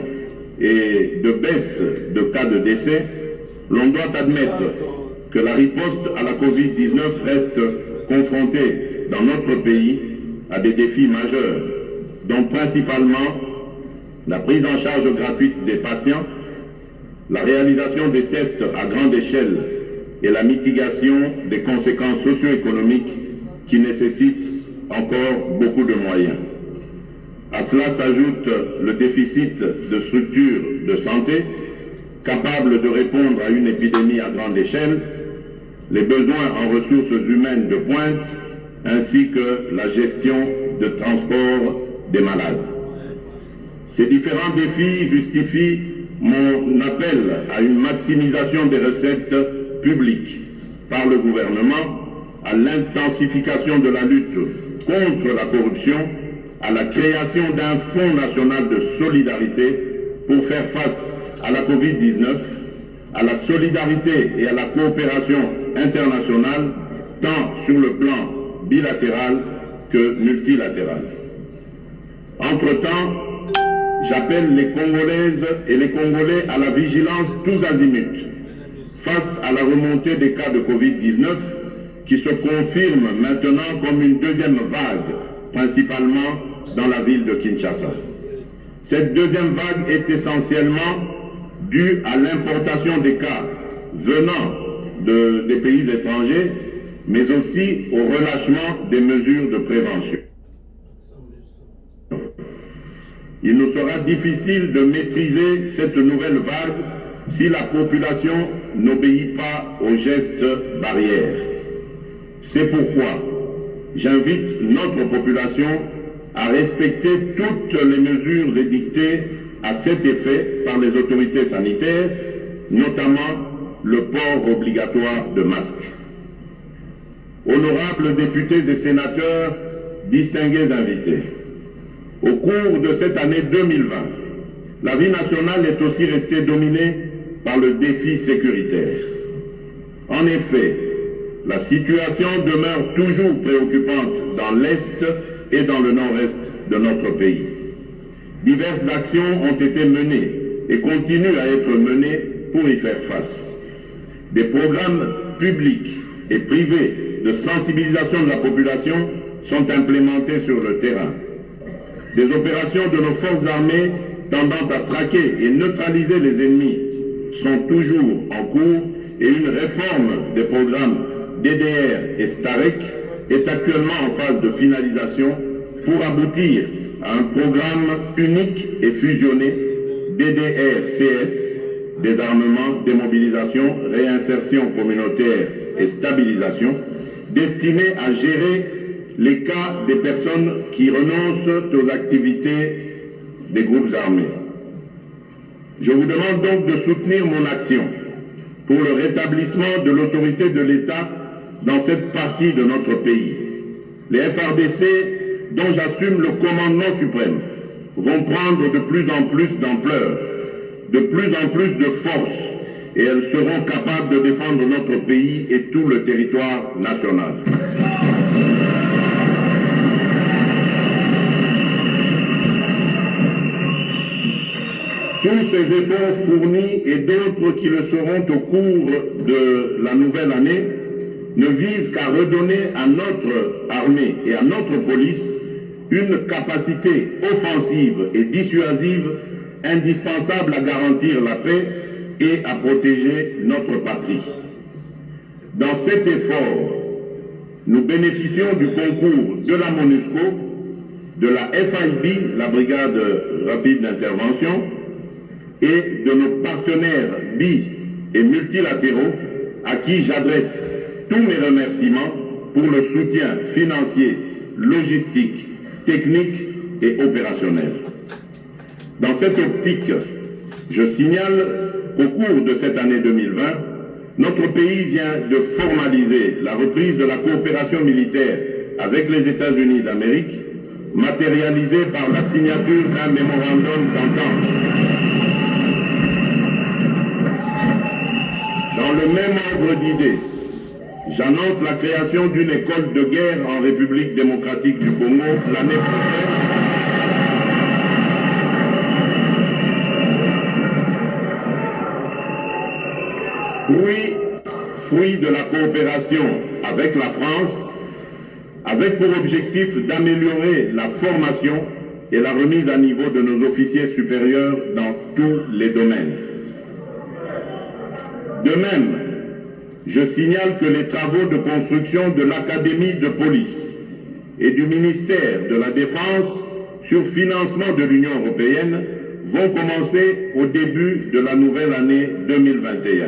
et de baisse de cas de décès, l'on doit admettre que la riposte à la Covid-19 reste confrontée dans notre pays à des défis majeurs, dont principalement la prise en charge gratuite des patients, la réalisation des tests à grande échelle et la mitigation des conséquences socio-économiques qui nécessitent encore beaucoup de moyens. À cela s'ajoute le déficit de structures de santé capables de répondre à une épidémie à grande échelle, les besoins en ressources humaines de pointe, ainsi que la gestion de transport des malades. Ces différents défis justifient mon appel à une maximisation des recettes publiques par le gouvernement, à l'intensification de la lutte contre la corruption, à la création d'un fonds national de solidarité pour faire face à la Covid-19, à la solidarité et à la coopération internationale, tant sur le plan bilatéral que multilatéral. Entre-temps, j'appelle les Congolaises et les Congolais à la vigilance tous azimuts face à la remontée des cas de Covid-19 qui se confirme maintenant comme une deuxième vague, principalement dans la ville de Kinshasa. Cette deuxième vague est essentiellement due à l'importation des cas venant des pays étrangers, mais aussi au relâchement des mesures de prévention. Il nous sera difficile de maîtriser cette nouvelle vague si la population n'obéit pas aux gestes barrières. C'est pourquoi j'invite notre population à respecter toutes les mesures édictées à cet effet par les autorités sanitaires, notamment le port obligatoire de masques. Honorables députés et sénateurs, distingués invités, au cours de cette année 2020, la vie nationale est aussi restée dominée par le défi sécuritaire. En effet, la situation demeure toujours préoccupante dans l'Est et dans le Nord-Est de notre pays. Diverses actions ont été menées et continuent à être menées pour y faire face. Des programmes publics et privés de sensibilisation de la population sont implémentés sur le terrain. Des opérations de nos forces armées tendant à traquer et neutraliser les ennemis sont toujours en cours et une réforme des programmes DDR et STAREC est actuellement en phase de finalisation pour aboutir à un programme unique et fusionné DDR-CS, désarmement, démobilisation, réinsertion communautaire et stabilisation, destiné à gérer les cas des personnes qui renoncent aux activités des groupes armés. Je vous demande donc de soutenir mon action pour le rétablissement de l'autorité de l'État dans cette partie de notre pays. Les FARDC, dont j'assume le commandement suprême, vont prendre de plus en plus d'ampleur, de plus en plus de force, et elles seront capables de défendre notre pays et tout le territoire national. Tous ces efforts fournis et d'autres qui le seront au cours de la nouvelle année ne visent qu'à redonner à notre armée et à notre police une capacité offensive et dissuasive indispensable à garantir la paix et à protéger notre patrie. Dans cet effort, nous bénéficions du concours de la MONUSCO, de la FIB, la Brigade rapide d'intervention, et de nos partenaires bi- et multilatéraux à qui j'adresse tous mes remerciements pour le soutien financier, logistique, technique et opérationnel. Dans cette optique, je signale qu'au cours de cette année 2020, notre pays vient de formaliser la reprise de la coopération militaire avec les États-Unis d'Amérique, matérialisée par la signature d'un mémorandum d'entente. Dans le même ordre d'idées, j'annonce la création d'une école de guerre en République démocratique du Congo l'année prochaine. Fruit de la coopération avec la France, avec pour objectif d'améliorer la formation et la remise à niveau de nos officiers supérieurs dans tous les domaines. De même, je signale que les travaux de construction de l'Académie de police et du ministère de la Défense sur financement de l'Union européenne vont commencer au début de la nouvelle année 2021.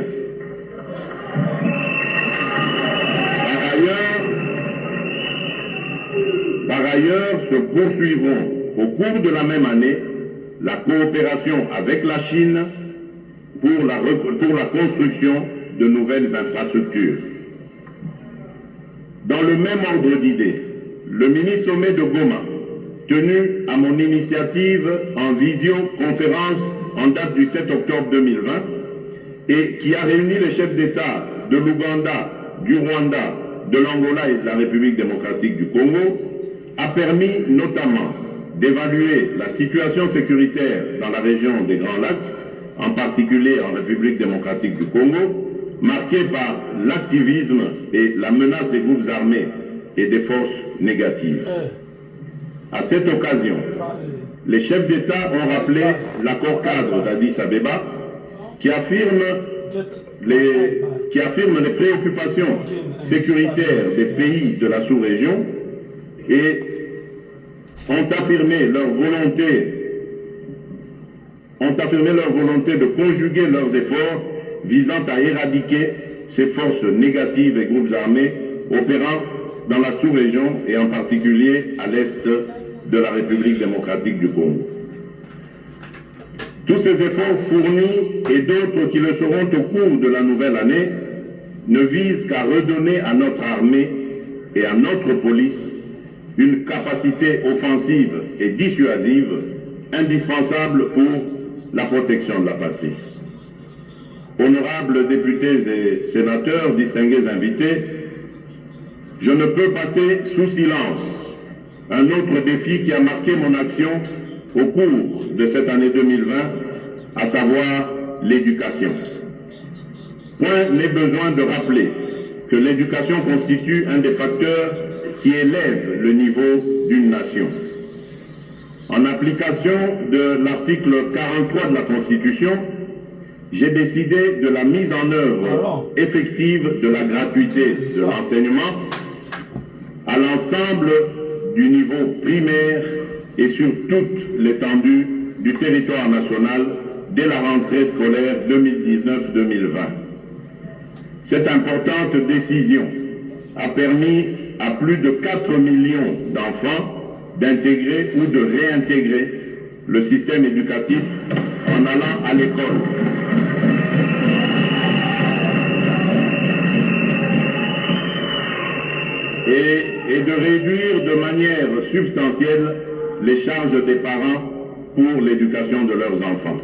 Par ailleurs, se poursuivront au cours de la même année la coopération avec la Chine pour la construction de nouvelles infrastructures. Dans le même ordre d'idées, le mini-sommet de Goma, tenu à mon initiative en visioconférence en date du 7 octobre 2020 et qui a réuni les chefs d'État de l'Ouganda, du Rwanda, de l'Angola et de la République démocratique du Congo, a permis notamment d'évaluer la situation sécuritaire dans la région des Grands Lacs, en particulier en République démocratique du Congo, marquée par l'activisme et la menace des groupes armés et des forces négatives. À cette occasion, les chefs d'État ont rappelé l'accord cadre d'Addis Abeba qui affirme les préoccupations sécuritaires des pays de la sous-région et ont affirmé leur volonté de conjuguer leurs efforts visant à éradiquer ces forces négatives et groupes armés opérant dans la sous-région et en particulier à l'est de la République démocratique du Congo. Tous ces efforts fournis et d'autres qui le seront au cours de la nouvelle année ne visent qu'à redonner à notre armée et à notre police une capacité offensive et dissuasive indispensable pour la protection de la patrie. Honorables députés et sénateurs, distingués invités, je ne peux passer sous silence un autre défi qui a marqué mon action au cours de cette année 2020, à savoir l'éducation. Point n'est besoin de rappeler que l'éducation constitue un des facteurs qui élève le niveau d'une nation. En application de l'article 43 de la Constitution, j'ai décidé de la mise en œuvre effective de la gratuité de l'enseignement à l'ensemble du niveau primaire et sur toute l'étendue du territoire national dès la rentrée scolaire 2019-2020. Cette importante décision a permis à plus de 4 millions d'enfants d'intégrer ou de réintégrer le système éducatif en allant à l'école. Et de réduire de manière substantielle les charges des parents pour l'éducation de leurs enfants.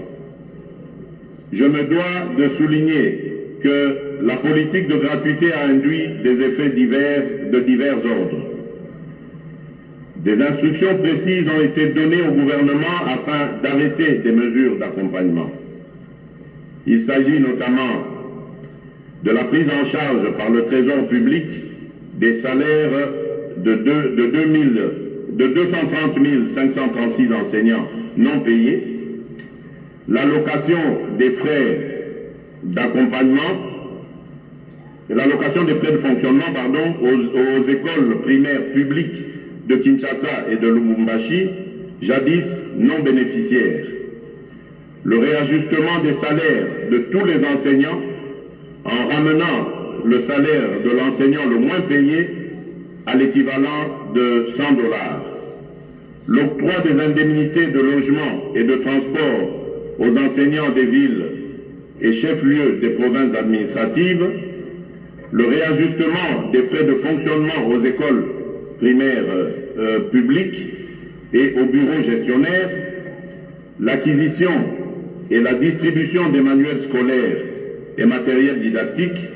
Je me dois de souligner que la politique de gratuité a induit des effets de divers ordres. Des instructions précises ont été données au gouvernement afin d'arrêter des mesures d'accompagnement. Il s'agit notamment de la prise en charge par le Trésor public des salaires de 230 536 enseignants non payés, l'allocation des frais d'accompagnement, l'allocation des frais de fonctionnement aux écoles primaires publiques de Kinshasa et de Lubumbashi, jadis non bénéficiaires, le réajustement des salaires de tous les enseignants en ramenant le salaire de l'enseignant le moins payé à l'équivalent de $100, l'octroi des indemnités de logement et de transport aux enseignants des villes et chefs-lieux des provinces administratives, le réajustement des frais de fonctionnement aux écoles primaires publiques et aux bureaux gestionnaires, l'acquisition et la distribution des manuels scolaires et matériels didactiques,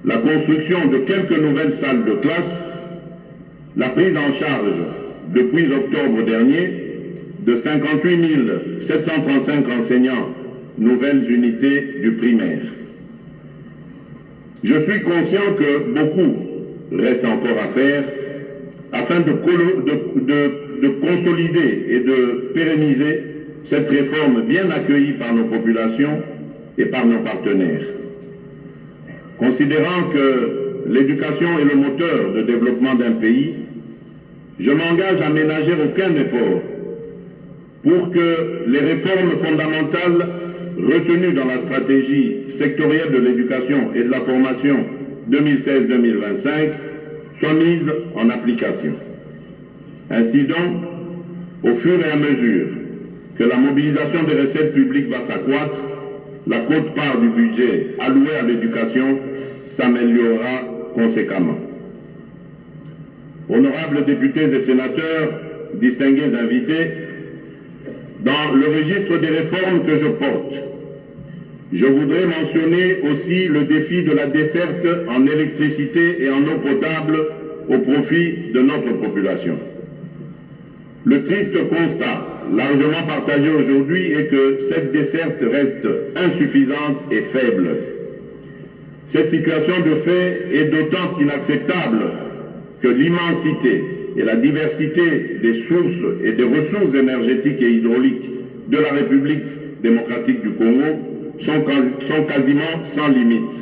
la construction de quelques nouvelles salles de classe, la prise en charge depuis octobre dernier de 58 735 enseignants, nouvelles unités du primaire. Je suis conscient que beaucoup reste encore à faire afin de consolider et de pérenniser cette réforme bien accueillie par nos populations et par nos partenaires. Considérant que l'éducation est le moteur de développement d'un pays, je m'engage à ménager aucun effort pour que les réformes fondamentales retenues dans la stratégie sectorielle de l'éducation et de la formation 2016-2025 soient mises en application. Ainsi donc, au fur et à mesure que la mobilisation des recettes publiques va s'accroître, la quote-part du budget alloué à l'éducation s'améliorera conséquemment. Honorables députés et sénateurs, distingués invités, dans le registre des réformes que je porte, je voudrais mentionner aussi le défi de la desserte en électricité et en eau potable au profit de notre population. Le triste constat, largement partagé aujourd'hui, est que cette desserte reste insuffisante et faible. Cette situation de fait est d'autant inacceptable que l'immensité et la diversité des sources et des ressources énergétiques et hydrauliques de la République démocratique du Congo sont quasiment sans limite.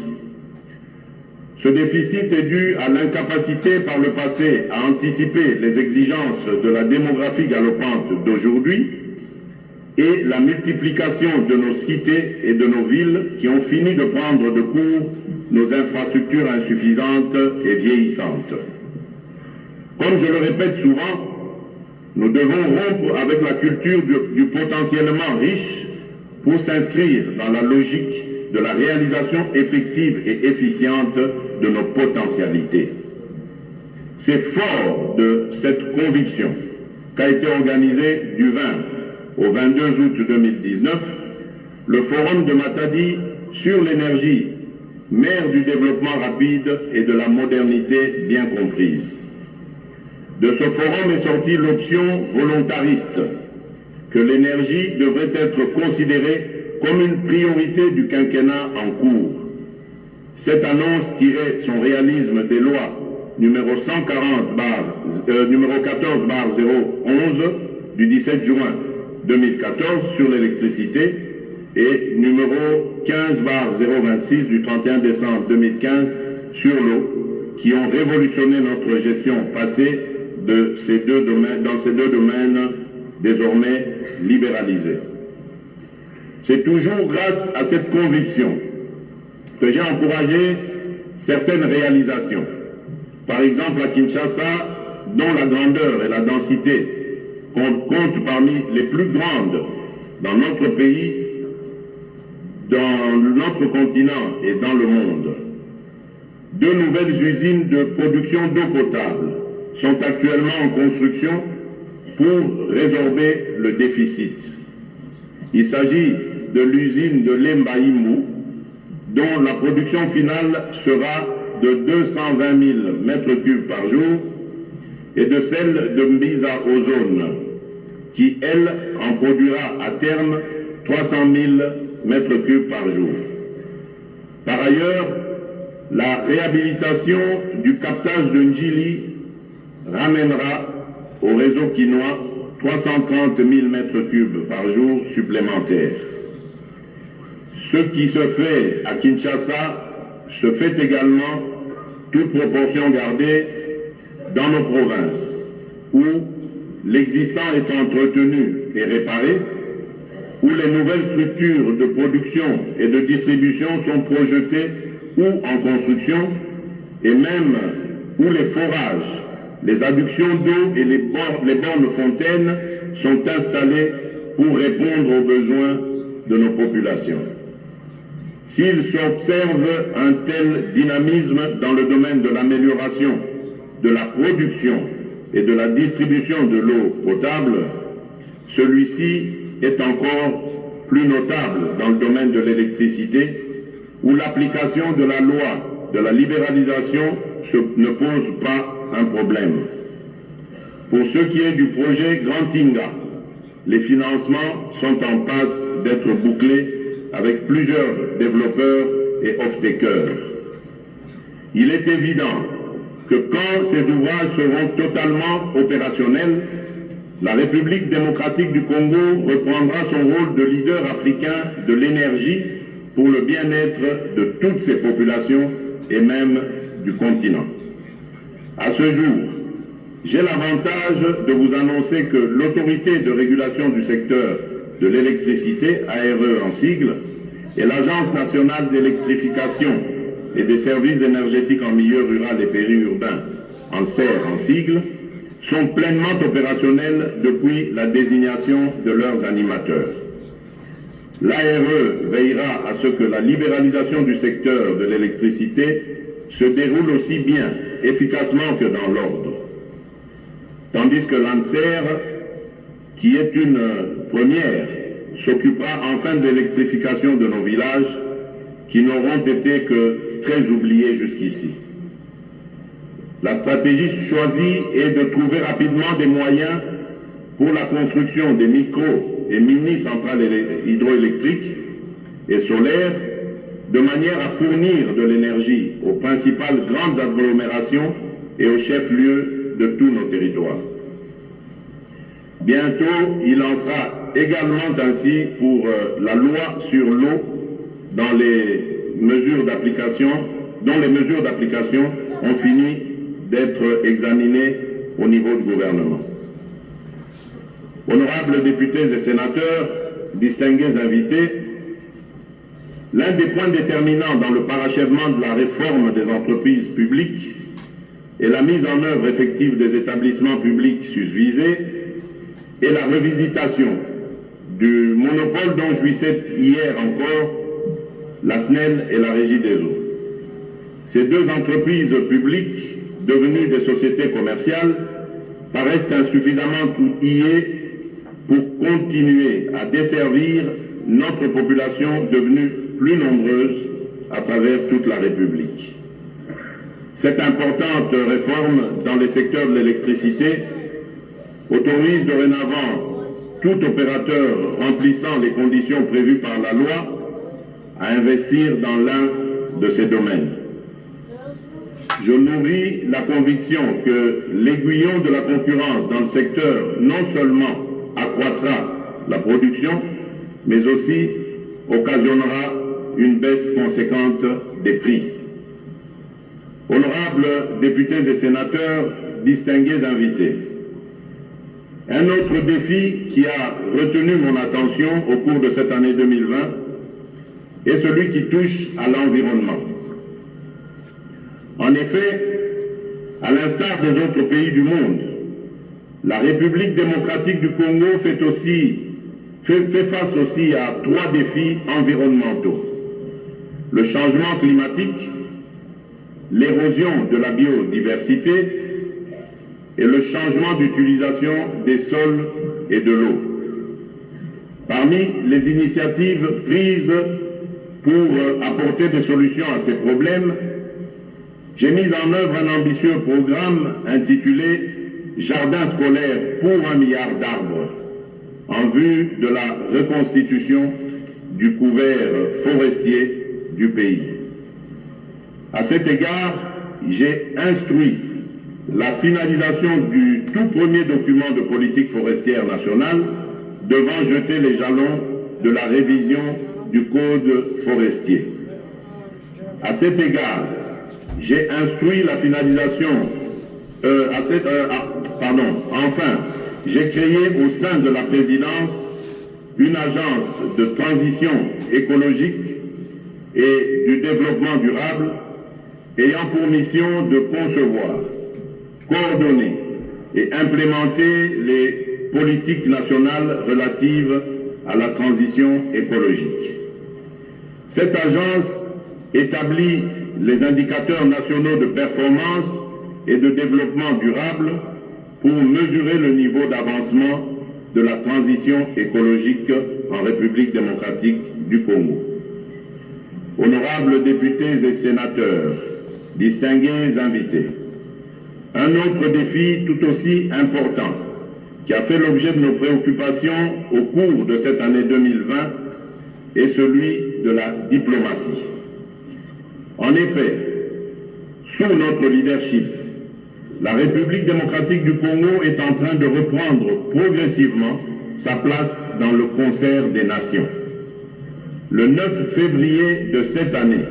Ce déficit est dû à l'incapacité par le passé à anticiper les exigences de la démographie galopante d'aujourd'hui et la multiplication de nos cités et de nos villes qui ont fini de prendre de court nos infrastructures insuffisantes et vieillissantes. Comme je le répète souvent, nous devons rompre avec la culture du potentiellement riche pour s'inscrire dans la logique de la réalisation effective et efficiente de nos potentialités. C'est fort de cette conviction qu'a été organisé du 20 au 22 août 2019 le Forum de Matadi sur l'énergie, mère du développement rapide et de la modernité bien comprise. De ce forum est sortie l'option volontariste que l'énergie devrait être considérée comme une priorité du quinquennat en cours. Cette annonce tirait son réalisme des lois numéro 14/011 du 17 juin 2014 sur l'électricité et numéro 15/026 du 31 décembre 2015 sur l'eau, qui ont révolutionné notre gestion passée dans ces deux domaines désormais libéralisés. C'est toujours grâce à cette conviction que j'ai encouragé certaines réalisations. Par exemple, à Kinshasa, dont la grandeur et la densité comptent parmi les plus grandes dans notre pays, dans notre continent et dans le monde. 2 nouvelles usines de production d'eau potable sont actuellement en construction pour résorber le déficit. Il s'agit de l'usine de Lembaïmou, dont la production finale sera de 220 000 m3 par jour, et de celle de Mbiza Ozone, qui, elle, en produira à terme 300 000 m3 par jour. Par ailleurs, la réhabilitation du captage de Njili ramènera au réseau quinois 330 000 m3 par jour supplémentaires. Ce qui se fait à Kinshasa se fait également, toute proportion gardée, dans nos provinces, où l'existant est entretenu et réparé, où les nouvelles structures de production et de distribution sont projetées ou en construction, et même où les forages, les adductions d'eau et les bornes fontaines sont installées pour répondre aux besoins de nos populations. S'il s'observe un tel dynamisme dans le domaine de l'amélioration de la production et de la distribution de l'eau potable, celui-ci est encore plus notable dans le domaine de l'électricité, où l'application de la loi de la libéralisation ne pose pas un problème. Pour ce qui est du projet Grand Inga, les financements sont en passe d'être bouclés avec plusieurs développeurs et off-takers. Il est évident que quand ces ouvrages seront totalement opérationnels, la République démocratique du Congo reprendra son rôle de leader africain de l'énergie pour le bien-être de toutes ses populations et même du continent. À ce jour, j'ai l'avantage de vous annoncer que l'autorité de régulation du secteur de l'électricité, ARE en sigle, et l'Agence nationale d'électrification et des services énergétiques en milieu rural et périurbain, en SER en sigle, sont pleinement opérationnels depuis la désignation de leurs animateurs. L'ARE veillera à ce que la libéralisation du secteur de l'électricité se déroule aussi bien, efficacement que dans l'ordre. Tandis que l'ANSER, qui est une première, s'occupera enfin de l'électrification de nos villages qui n'auront été que très oubliés jusqu'ici. La stratégie choisie est de trouver rapidement des moyens pour la construction des micro- et mini-centrales hydroélectriques et solaires de manière à fournir de l'énergie aux principales grandes agglomérations et aux chefs-lieux de tous nos territoires. Bientôt, il en sera également ainsi pour la loi sur l'eau dont les mesures d'application ont fini d'être examinées au niveau du gouvernement. Honorables députés et sénateurs, distingués invités, l'un des points déterminants dans le parachèvement de la réforme des entreprises publiques et la mise en œuvre effective des établissements publics susvisés est la revisitation du monopole dont jouissait hier encore la SNEL et la Régie des eaux. Ces deux entreprises publiques, devenues des sociétés commerciales, paraissent insuffisamment outillées pour continuer à desservir notre population devenue plus nombreuse à travers toute la République. Cette importante réforme dans les secteurs de l'électricité autorise dorénavant tout opérateur remplissant les conditions prévues par la loi à investir dans l'un de ces domaines. Je nourris la conviction que l'aiguillon de la concurrence dans le secteur non seulement accroîtra la production, mais aussi occasionnera une baisse conséquente des prix. Honorables députés et sénateurs, distingués invités, un autre défi qui a retenu mon attention au cours de cette année 2020 est celui qui touche à l'environnement. En effet, à l'instar des autres pays du monde, la République démocratique du Congo fait face aussi à trois défis environnementaux. Le changement climatique, l'érosion de la biodiversité et le changement d'utilisation des sols et de l'eau. Parmi les initiatives prises pour apporter des solutions à ces problèmes, j'ai mis en œuvre un ambitieux programme intitulé « Jardin scolaire pour 1 milliard d'arbres » en vue de la reconstitution du couvert forestier du pays. À cet égard, j'ai instruit la finalisation du tout premier document de politique forestière nationale devant jeter les jalons de la révision du Code forestier. À cet égard, j'ai instruit la finalisation, enfin, j'ai créé au sein de la présidence une agence de transition écologique et du développement durable ayant pour mission de concevoir, coordonner et implémenter les politiques nationales relatives à la transition écologique. Cette agence établit les indicateurs nationaux de performance et de développement durable pour mesurer le niveau d'avancement de la transition écologique en République démocratique du Congo. Honorables députés et sénateurs, distingués invités, un autre défi tout aussi important qui a fait l'objet de nos préoccupations au cours de cette année 2020 est celui de la diplomatie. En effet, sous notre leadership, la République démocratique du Congo est en train de reprendre progressivement sa place dans le concert des nations. Le 9 février de cette année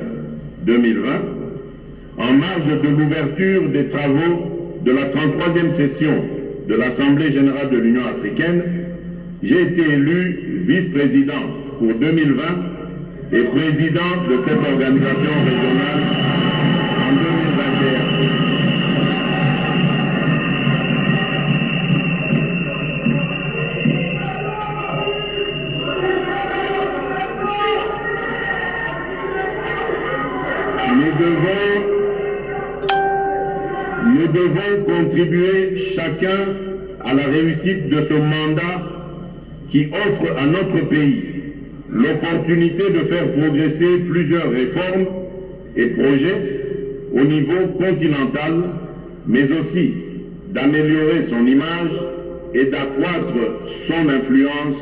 2020, en marge de l'ouverture des travaux de la 33e session de l'Assemblée générale de l'Union africaine, j'ai été élu vice-président pour 2020 et président de cette organisation régionale en 2021. Nous devons contribuer chacun à la réussite de ce mandat qui offre à notre pays l'opportunité de faire progresser plusieurs réformes et projets au niveau continental, mais aussi d'améliorer son image et d'accroître son influence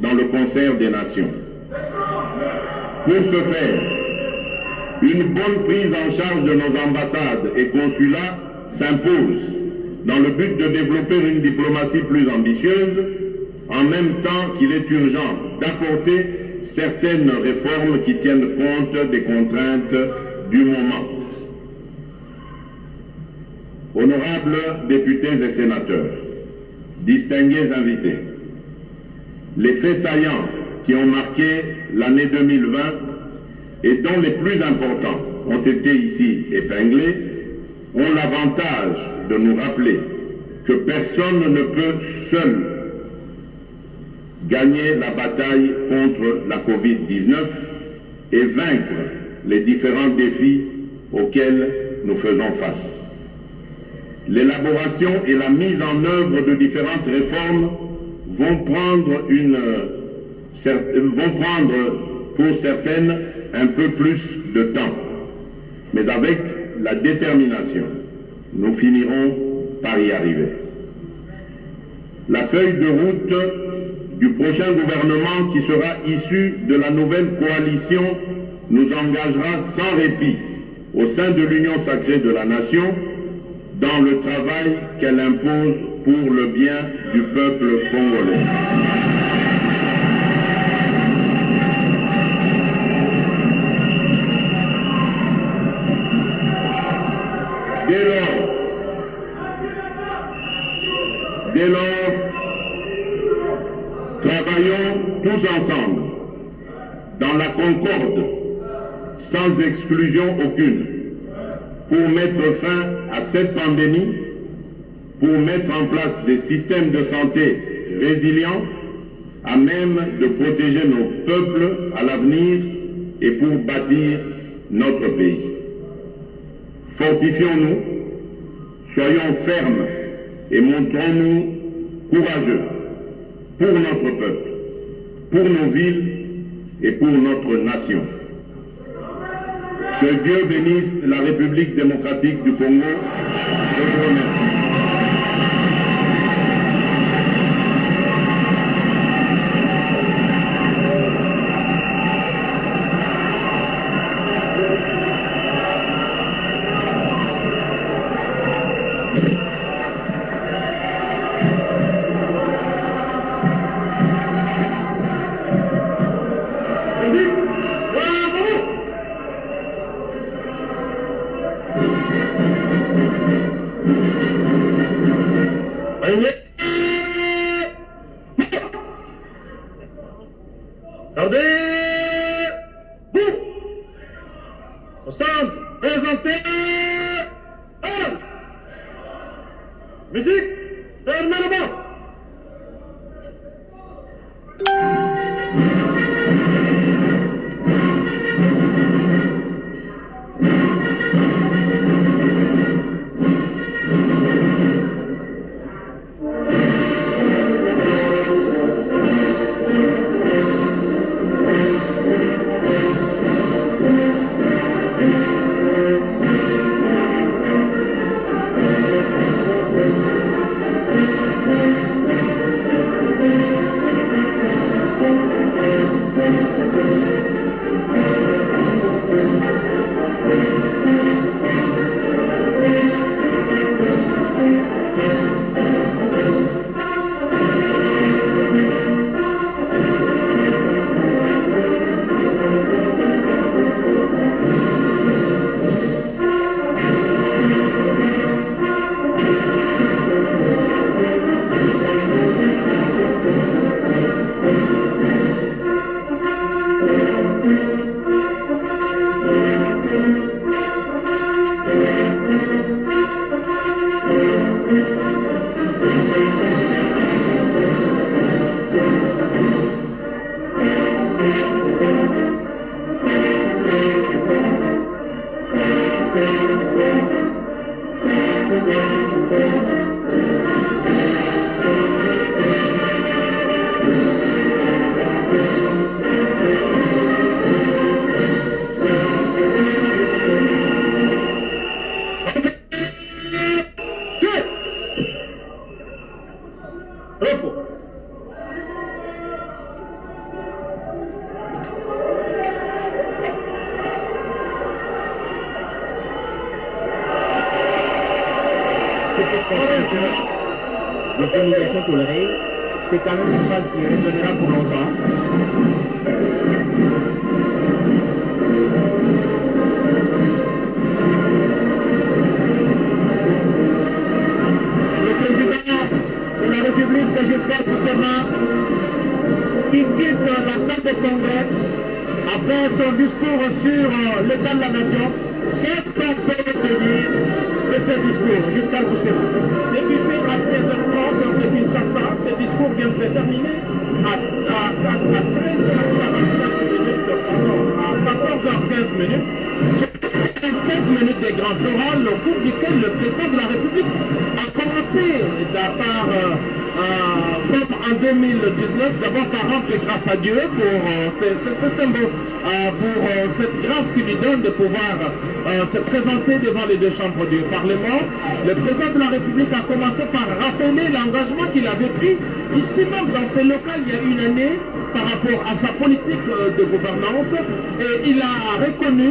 dans le concert des nations. Pour ce faire, Une bonne prise en charge de nos ambassades et consulats s'impose dans le but de développer une diplomatie plus ambitieuse, en même temps qu'il est urgent d'apporter certaines réformes qui tiennent compte des contraintes du moment. Honorables députés et sénateurs, distingués invités, les faits saillants qui ont marqué l'année 2020 et dont les plus importants ont été ici épinglés ont l'avantage de nous rappeler que personne ne peut seul gagner la bataille contre la Covid-19 et vaincre les différents défis auxquels nous faisons face. L'élaboration et la mise en œuvre de différentes réformes vont prendre pour certaines un peu plus de temps. Mais avec la détermination, nous finirons par y arriver. La feuille de route du prochain gouvernement qui sera issu de la nouvelle coalition nous engagera sans répit au sein de l'Union sacrée de la nation dans le travail qu'elle impose pour le bien du peuple congolais. Dès lors, travaillons tous ensemble, dans la concorde, sans exclusion aucune, pour mettre fin à cette pandémie, pour mettre en place des systèmes de santé résilients, à même de protéger nos peuples à l'avenir et pour bâtir notre pays. Fortifions-nous, soyons fermes et montrons-nous courageux pour notre peuple, pour nos villes et pour notre nation. Que Dieu bénisse la République démocratique du Congo. Je vous remercie. Au centre, présentez musique, fermez le banc. peut se contenter des humiliations tolérées, c'est quand même une phrase qui résonnera pour longtemps. Le président de la République, Giscard d'Estaing, qui quitte la salle de congrès après son discours sur l'état de la nation. Qu'est-ce qu'on peut retenir de ce discours, Giscard d'Estaing? Débuté à 13h30 de Kinshasa, ce discours vient de se terminer à 14h15 minutes. 25 minutes de grand oral au cours duquel le président de la République a commencé comme en 2019, d'abord par rendre grâce à Dieu pour ce symbole, pour cette grâce qui lui donne de pouvoir se présenter devant les deux chambres du Parlement. Le président de la République a commencé par rappeler l'engagement qu'il avait pris ici même dans ce local il y a une année par rapport à sa politique de gouvernance, et il a reconnu